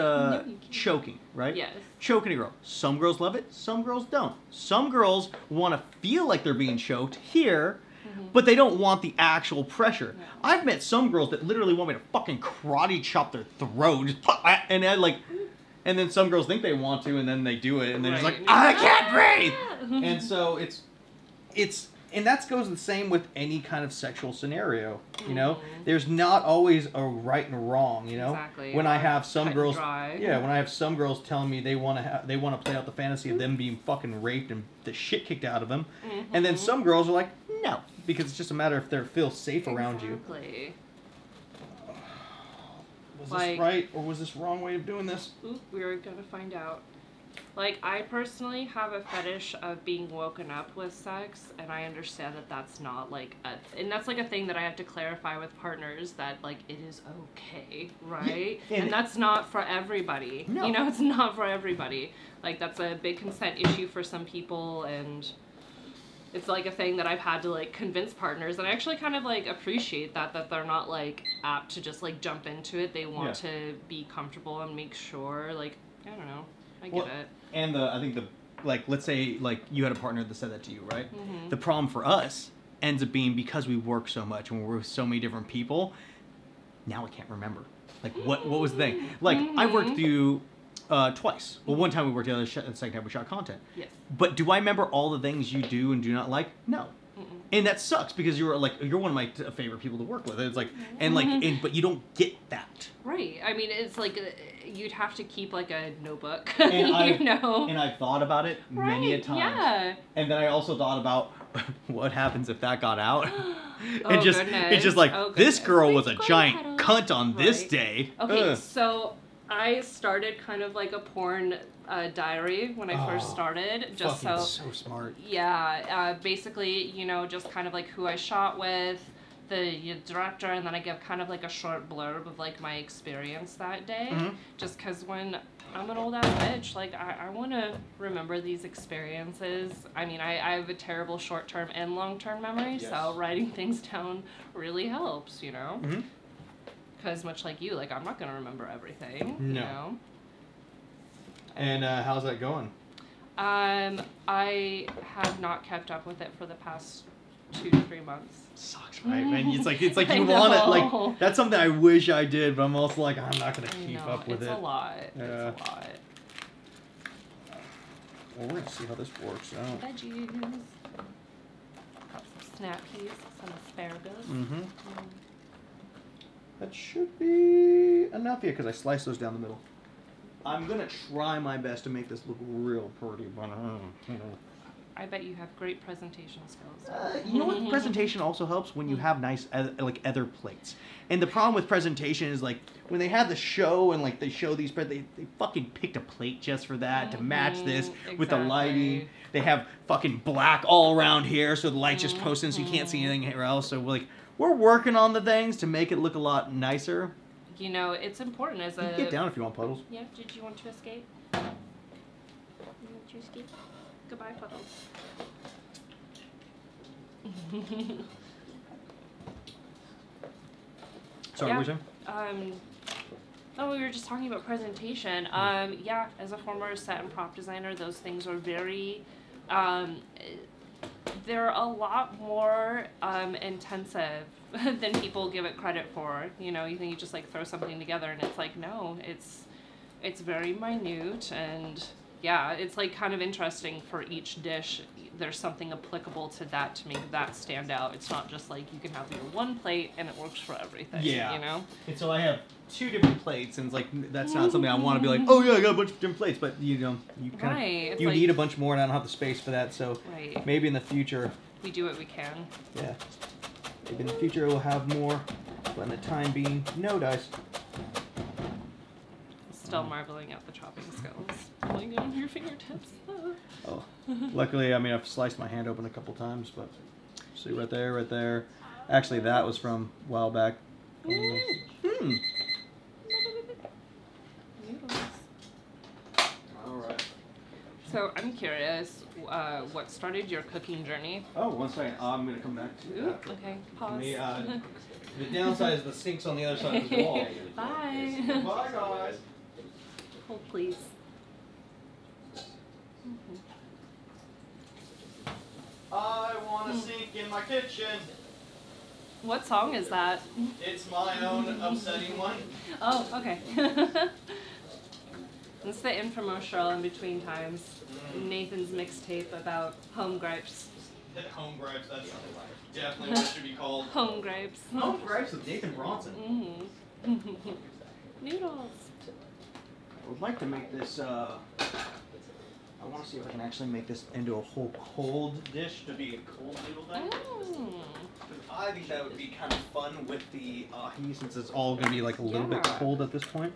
choking, right? Yes. Choking a girl. Some girls love it, some girls don't. Some girls want to feel like they're being choked here, but they don't want the actual pressure. No. I've met some girls that literally want me to fucking karate chop their throat, and I like, and then some girls think they want to, and then they do it, and they're just like, Right. I can't breathe. And so it's. And that goes the same with any kind of sexual scenario, you know? There's not always a right and wrong, you know? Exactly. When I have some Cut and girls, dry. yeah, when I have some girls telling me they want to play out the fantasy of them being fucking raped and the shit kicked out of them, and then some girls are like, no, because it's just a matter if they feel safe around you. Exactly. Was Like- this right or was this wrong way of doing this? Oop, we're gonna find out. Like, I personally have a fetish of being woken up with sex, and I understand that that's not, like, and that's, like, a thing that I have to clarify with partners, that, like, it is okay, right? Yeah, and that's not for everybody. No. You know, it's not for everybody. Like, that's a big consent issue for some people, and it's, like, a thing that I've had to, like, convince partners, and I actually kind of, like, appreciate that they're not, like, apt to just, like, jump into it. They want to be comfortable and make sure, like, I don't know. I get it. And I think like, let's say, like, you had a partner that said that to you, right? Mm-hmm. The problem for us ends up being because we work so much and we're with so many different people, now I can't remember. Like, what was the thing? Like, I worked with you twice. Well, one time we worked together, the second time we shot content. Yes. But do I remember all the things you do and do not like? No. And that sucks because you're one of my favorite people to work with. It's like, and like, but you don't get that. Right. I mean, it's like you'd have to keep like a notebook, And you know. And I've thought about it many a Right, time. yeah. And then I also thought about what happens if that got out. Oh, It's goodness. just like, Oh, this goodness. girl was a Go giant ahead, cunt on this Right. day. Okay, Ugh. so I started kind of like a porn diary when I first Oh, started, just Fucking so. so smart. Yeah, basically, you know, just kind of like who I shot with, the director, and then I give kind of like a short blurb of like my experience that day. Mhm. Just because when I'm an old ass bitch, like I want to remember these experiences. I mean, I have a terrible short term and long term memory, Yes. so writing things down really helps, you know? Mhm. Because much like you, like I'm not going to remember everything, No. you know? And how's that going? I have not kept up with it for the past 2 to 3 months. Sucks, right, man? It's like you I want it. know. Like that's something I wish I did, but I'm also like I'm not gonna I keep know, up with it's it. a lot. Yeah. It's a lot. Well, we're gonna see how this works out. Veggies. Got some snap peas, some asparagus. Mm-hmm. That should be enough here because I sliced those down the middle. I'm gonna try my best to make this look real pretty, but you know. I bet you have great presentation skills. You know what? Presentation also helps when you have nice like other plates. And the problem with presentation is like when they have the show and like they show these they fucking picked a plate just for that to match this with the lighting. They have fucking black all around here so the light's just posting so you can't see anything else. So we're working on the things to make it look a lot nicer. You know, it's important as You can get down if you want, Puddles. Yeah, did you want to escape? You want to escape? Goodbye, Puddles. Sorry, Yeah. what were you saying? Oh, we were just talking about presentation. Yeah, as a former set and prop designer, those things are very, they're a lot more intensive than people give it credit for. You know, you think you just like throw something together, and it's like no, it's very minute, and yeah, it's like kind of interesting for each dish. There's something applicable to that to make that stand out. It's not just like you can have your one plate and it works for everything. Yeah. You know. And so I have 2 different plates, and it's like that's not something I want to be like, oh yeah, I got a bunch of different plates, but you know, you kind of Right. you It's need a like, bunch more, and I don't have the space for that. So right. maybe in the future, We do what we can. yeah, maybe in the future we'll have more. But in the time being, no dice. Still marveling at the chopping skills. Pulling it on your fingertips. Oh, luckily, I mean, I've sliced my hand open a couple times, but see right there, right there. Actually, that was from a while back. Hmm. All right. So I'm curious, what started your cooking journey? Oh, one second. I'm gonna come back to Ooh, that. okay, pause. The downside is the sink's on the other side of the wall. Bye. Bye, guys. Hold, please. I want a sink in my kitchen. What song is that? It's my own upsetting one. Oh, okay. It's the infomercial in between times. Nathan's mixtape about home gripes. Home gripes, that's definitely what it should be called. Home gripes. Home gripes with Nathan Bronson. Noodles. I would like to make this, I want to see if I can actually make this into a whole cold dish to be a cold noodle dish. I think that would be kind of fun with the ahi, since it's all going to be like a little bit Yeah. cold at this point.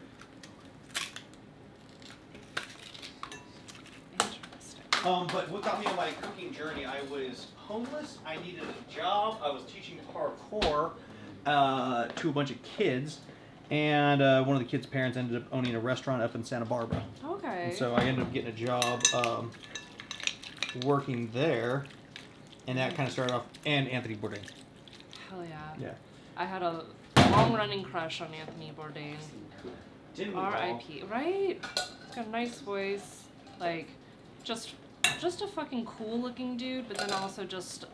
Interesting. But what got me on my cooking journey, I was homeless, I needed a job, I was teaching parkour to a bunch of kids, and one of the kids' parents ended up owning a restaurant up in Santa Barbara. Okay. And so I ended up getting a job working there, and that kind of started off, and Anthony Bourdain. Hell yeah. Yeah. I had a long-running crush on Anthony Bourdain. Didn't we all? R.I.P. Right? He's got a nice voice. Like, just a fucking cool-looking dude, but then also just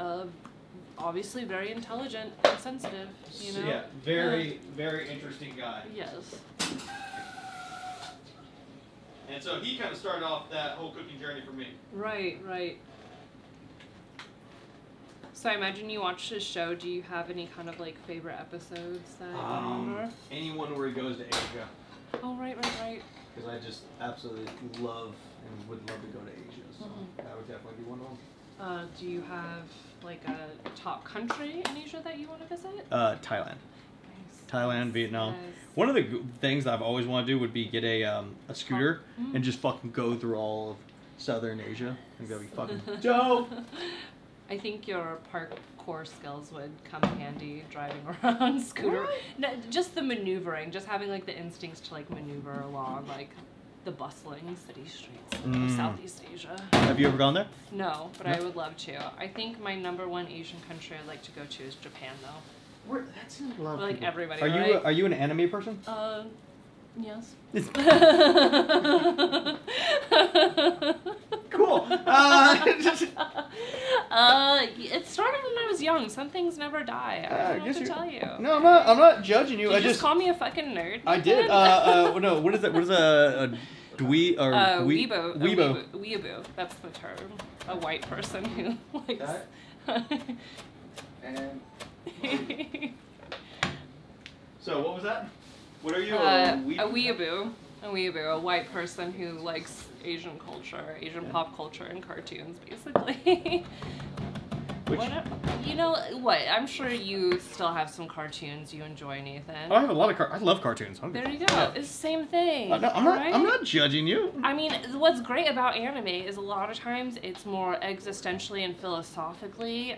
obviously very intelligent and sensitive. You know? Yeah, very interesting guy. Yes. And so he kind of started off that whole cooking journey for me. Right. Right. So I imagine you watched his show. Do you have any kind of like favorite episodes that you remember? Anyone where he goes to Asia. Oh, right. Because I just absolutely love and would love to go to Asia. So that would definitely be one of them. Do you have like a top country in Asia that you want to visit? Thailand. Nice. Thailand, Vietnam. Nice. One of the things I've always wanted to do would be get a scooter and just fucking go through all of Southern Asia. I think that'd be fucking dope. I think your parkour skills would come handy driving around scooter. No, just the maneuvering, just having like the instincts to like maneuver along like the bustling city streets of Southeast Asia. Have you ever gone there? No, but I would love to. I think my #1 Asian country I'd like to go to is Japan though. That's a lot of Like people. everybody, Are right? you an anime person? Yes. Cool. It started when I was young. Some things never die. I don't know what to tell you. No, I'm not judging you. Did I you just call me a fucking nerd? I did. No. What is that? What is a dwee or weebo? Weebo. Weeaboo. That's the term. A white person who likes. And So what was that? What are you? A weeaboo. A weeaboo, a white person who likes Asian culture, Asian pop culture, and cartoons, basically. You know what? I'm sure you still have some cartoons you enjoy, Nathan. Oh, I have a lot of I love cartoons. There you go. It's the same thing. No, I'm not. I'm not judging you. I mean, what's great about anime is a lot of times it's more existentially and philosophically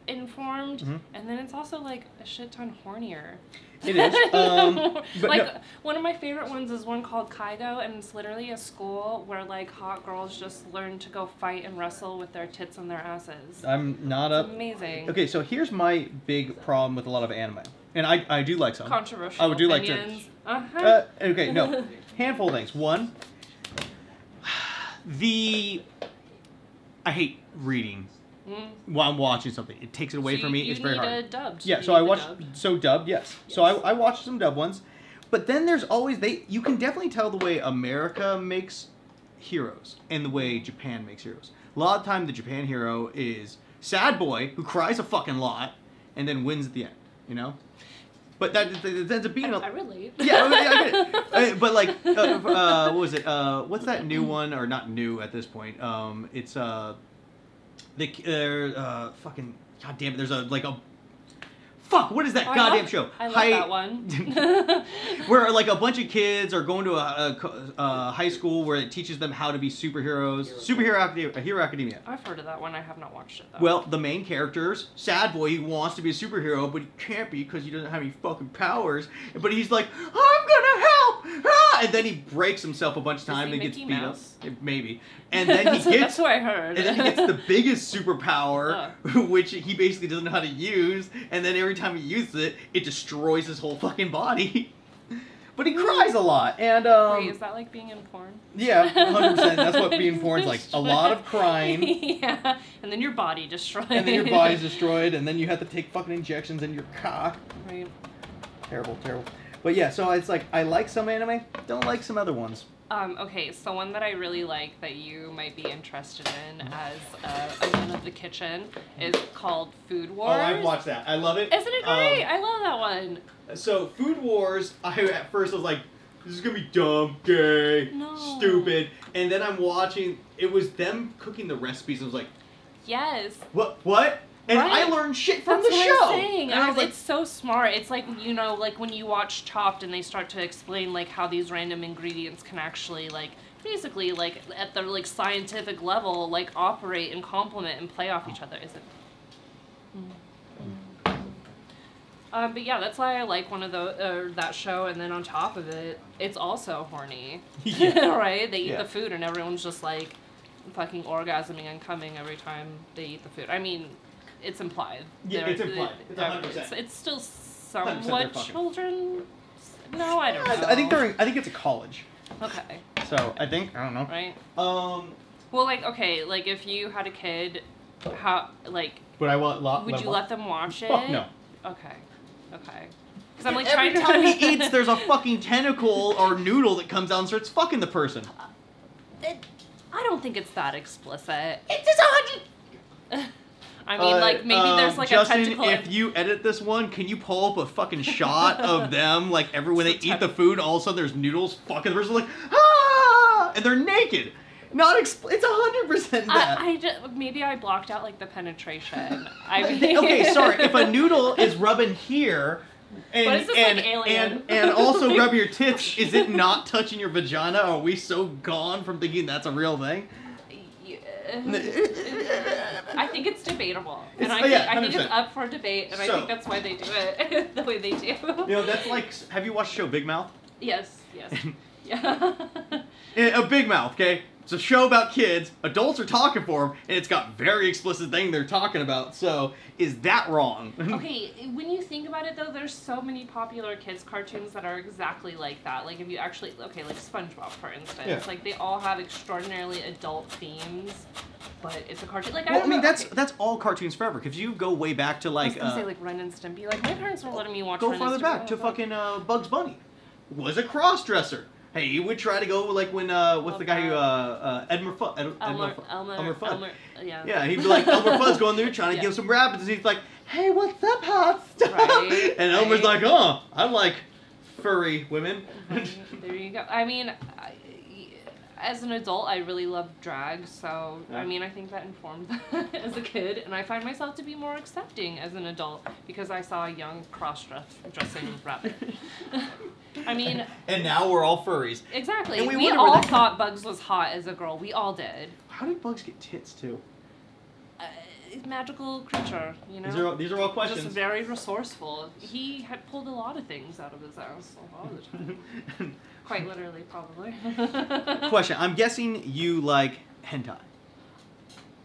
informed, and then it's also like a shit ton hornier. It is. But like no. one of my favorite ones is one called Kaigo, and it's literally a school where like hot girls just learn to go fight and wrestle with their tits and their asses. I'm not It's amazing. Okay, so here's my big problem with a lot of anime, and I do like some. Controversial. I would do opinions. like to. Okay, no, handful of things. One, I hate reading. While I'm watching something, it takes it away from me. It's very hard. You need dubbed. Yeah, so I watched dubbed. Yes, so I watched some dubbed ones, but then there's always you can definitely tell the way America makes heroes and the way Japan makes heroes. A lot of time the Japan hero is sad boy who cries a fucking lot and then wins at the end. You know, but that ends up being I relate. Yeah, I get it. But like, what was it? What's that new one, or not new at this point? It's fucking goddamn it. There's what is that goddamn show? I love that one. Where like a bunch of kids are going to a high school where it teaches them how to be superheroes. Hero Academia. I've heard of that one. I have not watched it though. Well, the main character's sad boy. He wants to be a superhero, but he can't be because he doesn't have any fucking powers. But he's like, I'm gonna help! Ah! And then he breaks himself a bunch of times and gets Mickey beat Mouse? up. Maybe. And then he gets. That's what I heard. And then he gets the biggest superpower, which he basically doesn't know how to use. And then every time he uses it, it destroys his whole fucking body. But he cries a lot, and Wait, is that like being in porn? Yeah, 100%. That's what being in porn's like. A lot of crying. Yeah, and then your body destroyed. And then your body's destroyed, and then you have to take fucking injections in your cock. Right. Terrible, terrible. But yeah, so it's like I like some anime, don't like some other ones. Okay, so one that I really like that you might be interested in as a man of the kitchen is called Food Wars. Oh, I've watched that. I love it. Isn't it great? I love that one. So Food Wars, at first I was like, this is gonna be dumb, gay, stupid, and then I'm watching. It was them cooking the recipes. I was like, yes. What? And right. I learned shit from That's the what show. I'm saying. And I was like, it's so smart. It's like, you know, like when you watch Chopped and they start to explain like how these random ingredients can actually like basically like at the like scientific level like operate and complement and play off each other. Is it? But yeah, that's why I like one of that show, and then on top of it, it's also horny. Yeah. Right? They eat the food, and everyone's just like fucking orgasming and coming every time they eat the food. I mean, it's implied. Yeah, it's implied. It's 100%. It's still somewhat children. No, I don't know. I think it's a college. Okay. So I don't know. Right. Well, like okay, like if you had a kid, how like. Would I want? Would you let them watch it? Fuck no. Okay. Okay. Because I'm like every trying time to. he eats, there's a fucking tentacle or noodle that comes out and starts fucking the person. I don't think it's that explicit. It's just 100. I mean, like maybe there's like Justin, a tentacle. if you edit this one, can you pull up a fucking shot of them like when they eat the food? All of a sudden, there's noodles fucking the person like and they're naked. Not it's 100% that. Maybe I blocked out like the penetration. I mean, okay, sorry. If a noodle is rubbing here. And, what is this, like, alien? and also rub your tits. Is it not touching your vagina? Are we so gone from thinking that's a real thing? I think it's debatable, and I think it's up for debate, and I think that's why they do it the way they do. You know, that's like. Have you watched the show Big Mouth? Yes. Yeah. A Big Mouth, okay. It's a show about kids. Adults are talking for them, and it's got very explicit thing they're talking about. So, is that wrong? Okay, when you think about it though, there's so many popular kids cartoons that are exactly like that. Like if you actually, okay, like SpongeBob for instance, Yeah. like they all have extraordinarily adult themes, but it's a cartoon. Like Well, I mean, okay. that's all cartoons forever. Because you go way back to I like, was gonna say like Ren and Stimpy. Like my parents were letting me watch. go Ren farther and back Stimpy. to fucking Bugs Bunny. Was a cross-dresser. Hey, you would try to go like when what's the guy who Elmer Fudd. Yeah. Yeah, he'd be like Elmer Fudd's going there trying to Yeah. give some rabbits, and he's like, "Hey, what's up, hot stuff?" Right, and Elmer's right. like, "Oh, I like furry women." There you go. I mean, as an adult, I really love drag, so Yeah. I mean, I think that informed that as a kid, and I find myself to be more accepting as an adult because I saw a young cross-dressing rabbit. I mean, And now we're all furries. exactly. And we We wonder where all that- thought Bugs was hot as a girl. We all did. How did bugs get tits too? Magical creature, you know. These are all questions. Just very resourceful. He had pulled a lot of things out of his ass all the time. Quite literally, probably. Question. I'm guessing you like hentai.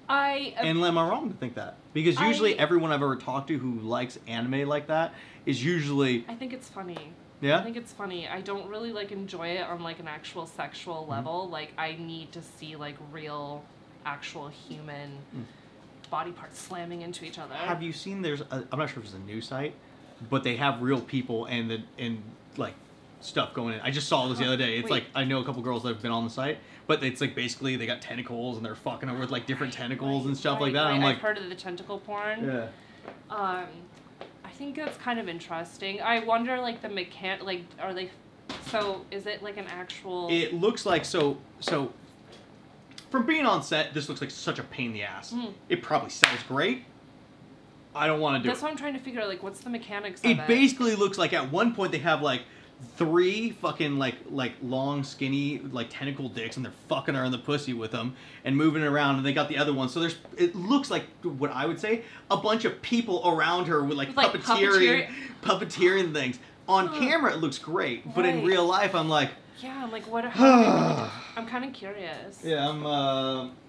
And am I wrong to think that? Because usually everyone I've ever talked to who likes anime like that is usually... I think it's funny. Yeah? I think it's funny. I don't really like enjoy it on like an actual sexual level. Like I need to see like real, actual human body parts slamming into each other. Have you seen I'm not sure if it's a new site, but they have real people and like stuff going in. I just saw this the other day. It's Wait. like, I know a couple girls that have been on the site, but it's like basically they got tentacles and they're fucking over with like different tentacles and stuff like that. Right. I'm like, I've heard of the tentacle porn. yeah. I think that's kind of interesting. I wonder, like, like, are they, so, is it, like, an actual... It looks like, so, from being on set, this looks like such a pain in the ass. It probably sounds great. I don't want to do That's it. what I'm trying to figure out, like, what's the mechanics of It it? basically looks like at one point they have, like, 3 fucking, like long, skinny, like, tentacle dicks, and they're fucking her in the pussy with them, and moving it around, and they got the other one. So it looks like, what I would say, a bunch of people around her with, like, puppeteering things. On camera, it looks great, but in Right. real life, I'm like... Yeah, I'm like, what? I'm kind of curious. Yeah, I'm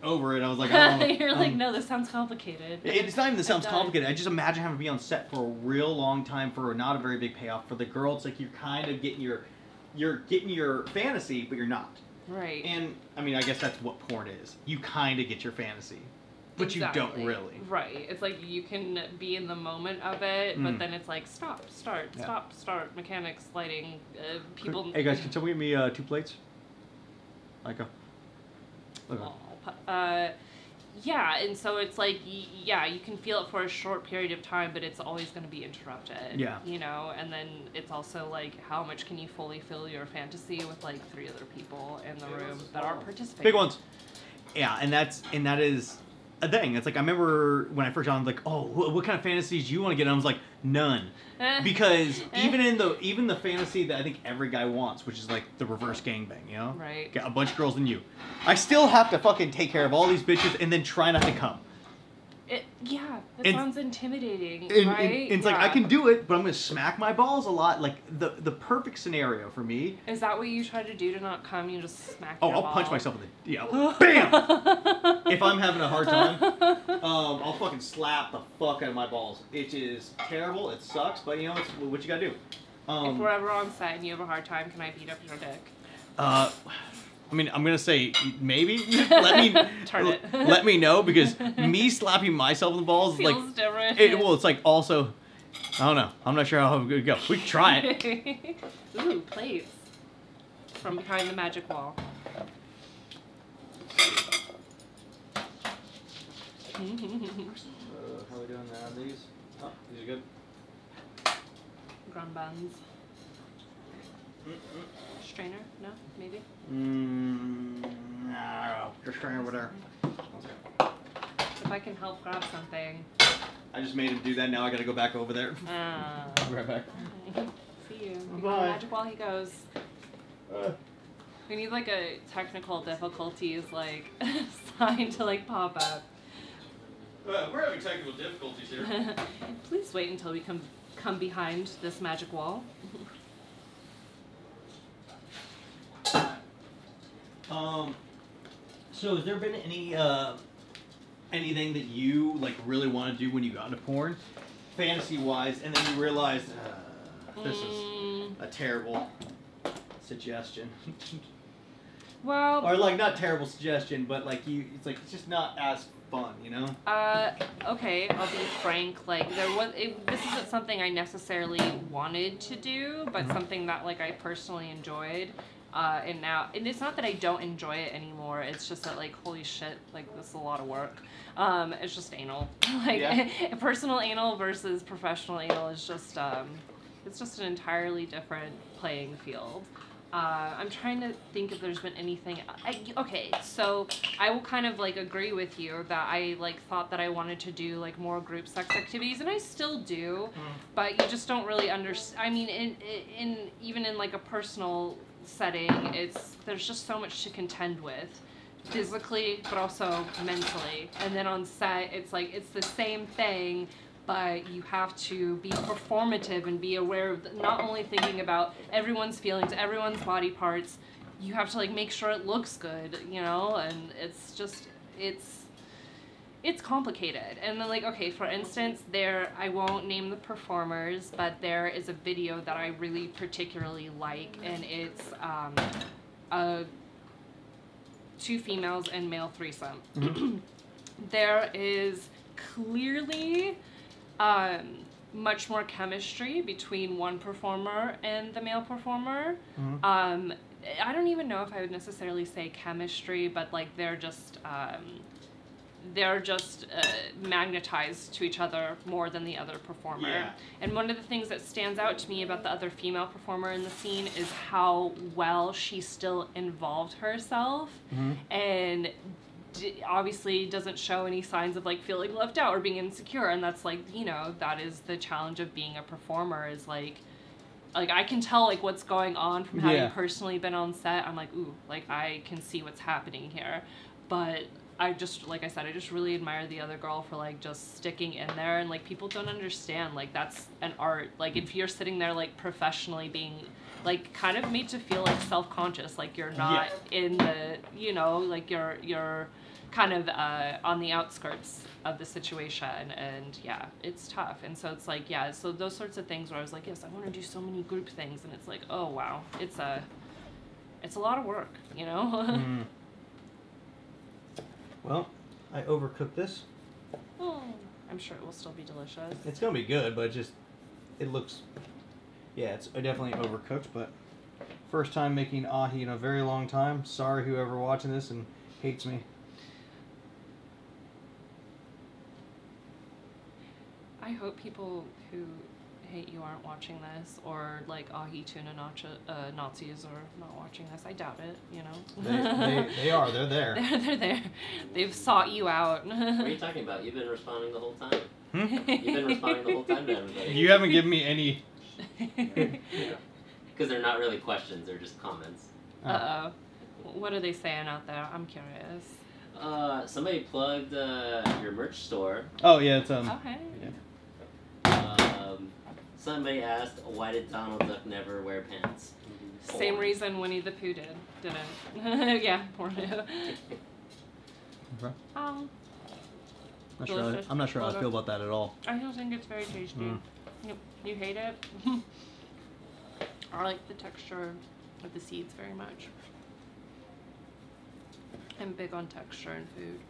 over it. I was like, I don't know. You're like, no, this sounds complicated. It's not even that sounds It does. complicated. I just imagine having to be on set for a real long time for not a very big payoff. For the girl, it's like you're kind of getting your fantasy, but you're not. Right. And I mean, I guess that's what porn is. You kind of get your fantasy, but you don't Exactly. really. Right. It's like you can be in the moment of it, but then it's like stop, start, Yeah. stop, start, mechanics, lighting, people. Hey guys, can someone get me 2 plates? Micah. Okay. Yeah, and so it's like, yeah, you can feel it for a short period of time, but it's always going to be interrupted. Yeah. You know, and then it's also like, how much can you fully fill your fantasy with like 3 other people in the room that aren't participating? Big ones. Yeah, and that is a thing. It's like I remember when I first got on, like, oh, what kind of fantasies do you want to get? And I was like, none, because even the fantasy that I think every guy wants, which is like the reverse gangbang, you know, Right. get a bunch of girls than you. I still have to fucking take care of all these bitches and then try not to come. Yeah, that And- sounds intimidating, And right? it's like I can do it, but I'm gonna smack my balls a lot. Like the perfect scenario for me. Is that what you try to do to not come? You just smack Oh, your I'll punch ball? myself in the bam. If I'm having a hard time, I'll fucking slap the fuck out of my balls. It is terrible. It sucks, but you know it's what you gotta do. If we're ever on set and you have a hard time, can I beat up your dick? I mean, I'm gonna say maybe. Let me Turn it. Let me know, because me slapping myself in the balls is Feels like different. it's like also. I don't know. I'm not sure how it would go. We can try it. Ooh, plates from behind the magic wall. How are we doing now? These? Oh, these are good. Grum buns. Strainer? No? Maybe? No, just trying over there. If I can help grab something. I just made him do that. Now I gotta go back over there. Ah. Be right back. See you. Bye. Behind the magic wall he goes. We need like a technical difficulties like sign to like pop up. We're having technical difficulties here. Please wait until we come behind this magic wall. So has there been any anything that you like really want to do when you got into porn, fantasy wise, and then you realized this is a terrible suggestion? Well, Or like not terrible suggestion, but like it's just not as fun, you know? okay, I'll be frank. Like this isn't something I necessarily wanted to do, but something that like I personally enjoyed. And it's not that I don't enjoy it anymore. It's just that like, holy shit, like this is a lot of work. It's just anal. Like personal anal versus professional anal is just it's just an entirely different playing field. I'm trying to think if there's been anything. Okay, so I will kind of like agree with you that I like thought that I wanted to do like more group sex activities, and I still do, but you just don't really understand. I mean, in even in like a personal setting, there's just so much to contend with, physically, but also mentally. And then on set, it's like it's the same thing. But you have to be performative and be aware of not only thinking about everyone's feelings, everyone's body parts. You have to like make sure it looks good, you know. And it's just it's complicated. And then like, okay, for instance, I won't name the performers, but there is a video that I really particularly like, and it's a 2 females and male threesome. There is clearly much more chemistry between one performer and the male performer. I don't even know if I would necessarily say chemistry, but like they're just magnetized to each other more than the other performer. Yeah. And one of the things that stands out to me about the other female performer in the scene is how well she still involved herself and obviously doesn't show any signs of like feeling left out or being insecure. And that's like, you know, that is the challenge of being a performer, is like I can tell like what's going on from having personally been on set. I'm like, ooh, like I can see what's happening here. But I just, like I said, I just really admire the other girl for like just sticking in there. And like people don't understand, like that's an art. Like if you're sitting there like professionally being like kind of made to feel like self-conscious, like you're not in the, you know, like you're kind of on the outskirts of the situation, and yeah, it's tough. And so it's like, yeah, so those sorts of things where I was like, yes, I want to do so many group things, and it's like, oh wow, it's a lot of work, you know. Well, I overcooked this. Oh, I'm sure it will still be delicious. It's gonna be good, but it looks, it's definitely overcooked. But first time making ahi in a very long time. Sorry, whoever watching this and hates me. I hope people who hate you aren't watching this, or like ahi tuna Nazis are not watching this. I doubt it, you know. They are. They're there. They're there. They've sought you out. What are you talking about? You've been responding the whole time. You've been responding the whole time to everybody. You haven't given me any. Because they're not really questions, they're just comments. Uh-oh. What are they saying out there? I'm curious. Somebody plugged your merch store. Oh yeah, it's Okay. Yeah. Somebody asked, why did Donald Duck never wear pants? Same reason Winnie the Pooh didn't. Yeah, porn. Okay. Delicious. I'm not sure how I feel about that at all. I don't think it's very tasty. You hate it? I like the texture of the seeds very much. I'm big on texture in food.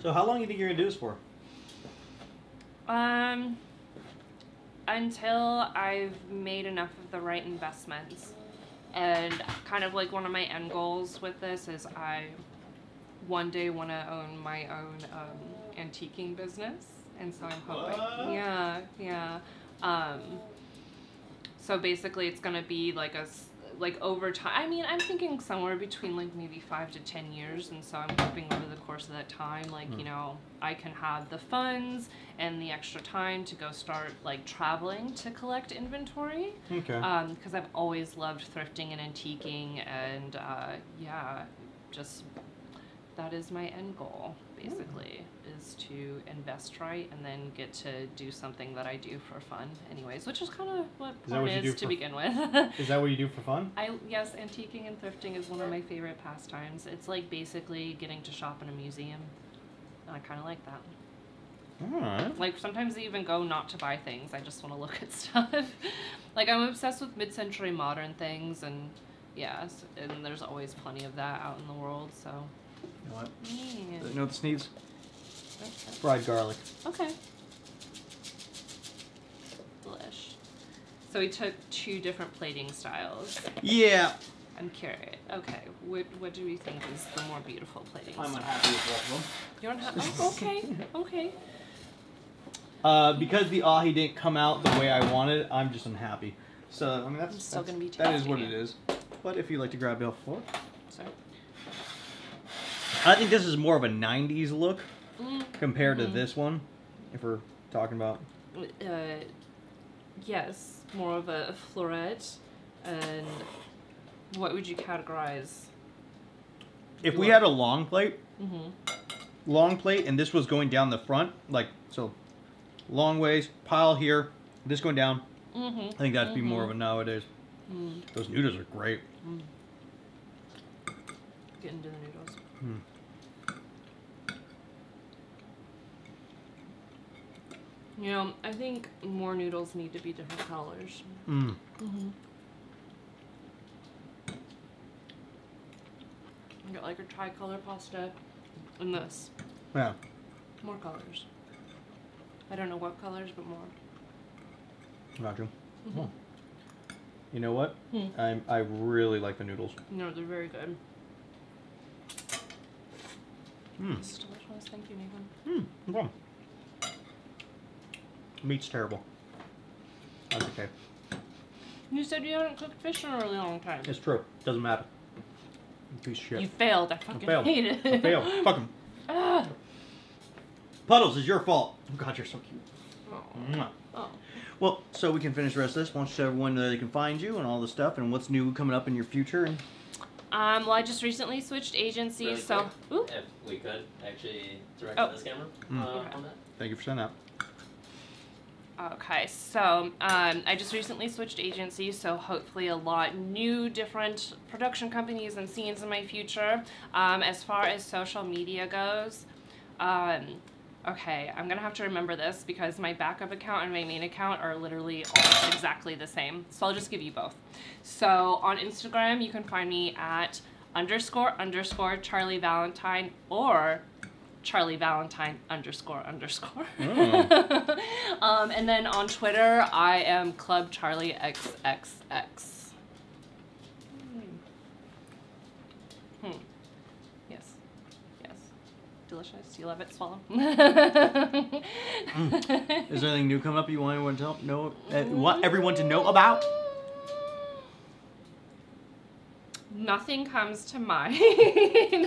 So how long do you think you're gonna do this for? Until I've made enough of the right investments. And kind of like one of my end goals with this is I one day want to own my own antiquing business. And so I'm hoping, so basically it's gonna be like over time. I mean, I'm thinking somewhere between like maybe 5 to 10 years, and so I'm hoping over the course of that time, like, you know, I can have the funds and the extra time to go start like traveling to collect inventory. Okay. Because I've always loved thrifting and antiquing, and just that is my end goal, basically, is to invest right and then get to do something that I do for fun anyways, which is kind of what Is that porn what you do is to for- begin with. Is that what you do for fun? Yes, antiquing and thrifting is one of my favorite pastimes. It's like basically getting to shop in a museum. And I kind of like that. Alright. Like, sometimes I even go not to buy things. I just want to look at stuff. Like, I'm obsessed with mid-century modern things, and yes, and there's always plenty of that out in the world, so. You know what? Yeah. You know what this needs? Fried garlic. Okay. Delish. So we took 2 different plating styles. Yeah. I'm curious. Okay, what do we think is the more beautiful plating I'm style? unhappy with both of them. You're not oh, okay, okay. Because the ahi didn't come out the way I wanted, I'm just unhappy. So, I mean, I'm still gonna be that is what tasty. it is. But if you'd like to grab it off the floor. Sorry. I think this is more of a 90s look compared to Mhm. this one, if we're talking about. Yes, more of a floret. And what would you categorize? If we had a long plate, Mm-hmm. and this was going down the front, like, so, long ways, pile here, this going down, Mm-hmm. I think that'd be more of a nowadays. Mm. Those noodles are great. Get into the noodles. You know, I think more noodles need to be different colors. Mm. Mm-hmm. I got like a tricolor pasta and this. Yeah. More colors. I don't know what colors, but more. Got you. Mhm. Oh. You know what? Hmm. I really like the noodles. No, they're very good. Mm. This is delicious. Thank you, Nathan. No problem. Meat's terrible. That's okay. You said you hadn't cooked fish in a really long time. It's true. Doesn't matter. You piece of shit. You failed. I fucking failed. hate it. I failed. Fuck him. Ah. Puddles, it's your fault. Oh, God, you're so cute. Oh. Mwah. Oh. Well, so we can finish the rest of this. Why don't you tell everyone where they can find you and all the stuff and what's new coming up in your future. And Well, I just recently switched agencies, Really so. Ooh. If we could actually direct Oh. this camera Mm. on that. thank you for saying that. Okay, so I just recently switched agencies, so hopefully a lot new, different production companies and scenes in my future. As far as social media goes, okay, I'm gonna have to remember this because my backup account and my main account are literally almost exactly the same. So I'll just give you both. So on Instagram, you can find me at __ Charlie Valentine or Charlie Valentine __. Oh. And then on Twitter, I am Club Charlie XXX. Yes. Yes. Delicious. You love it. Swallow. Is there anything new coming up you want everyone to know? Want everyone to know about? Nothing comes to mind,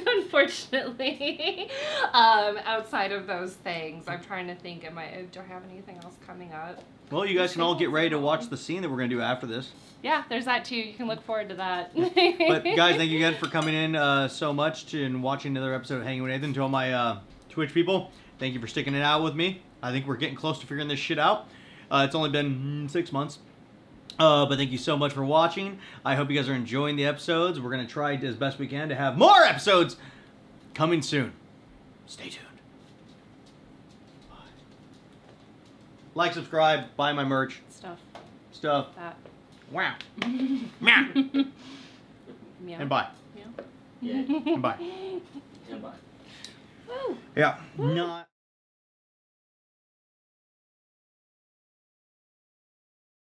unfortunately. Outside of those things, I'm trying to think. Do I have anything else coming up? Well, you guys can all get ready to watch the scene that we're gonna do after this. Yeah, there's that too. You can look forward to that. But guys, thank you again for coming in so much and watching another episode of Hanging with Nathan. To all my Twitch people, thank you for sticking it out with me. I think we're getting close to figuring this shit out. It's only been 6 months. But thank you so much for watching. I hope you guys are enjoying the episodes. We're going to try as best we can to have more episodes coming soon. Stay tuned. Bye. Like, subscribe, buy my merch. Stuff. That. Wow. Meow. Meow. And bye. Meow. Yeah. And bye. And bye. Woo. Yeah. Not...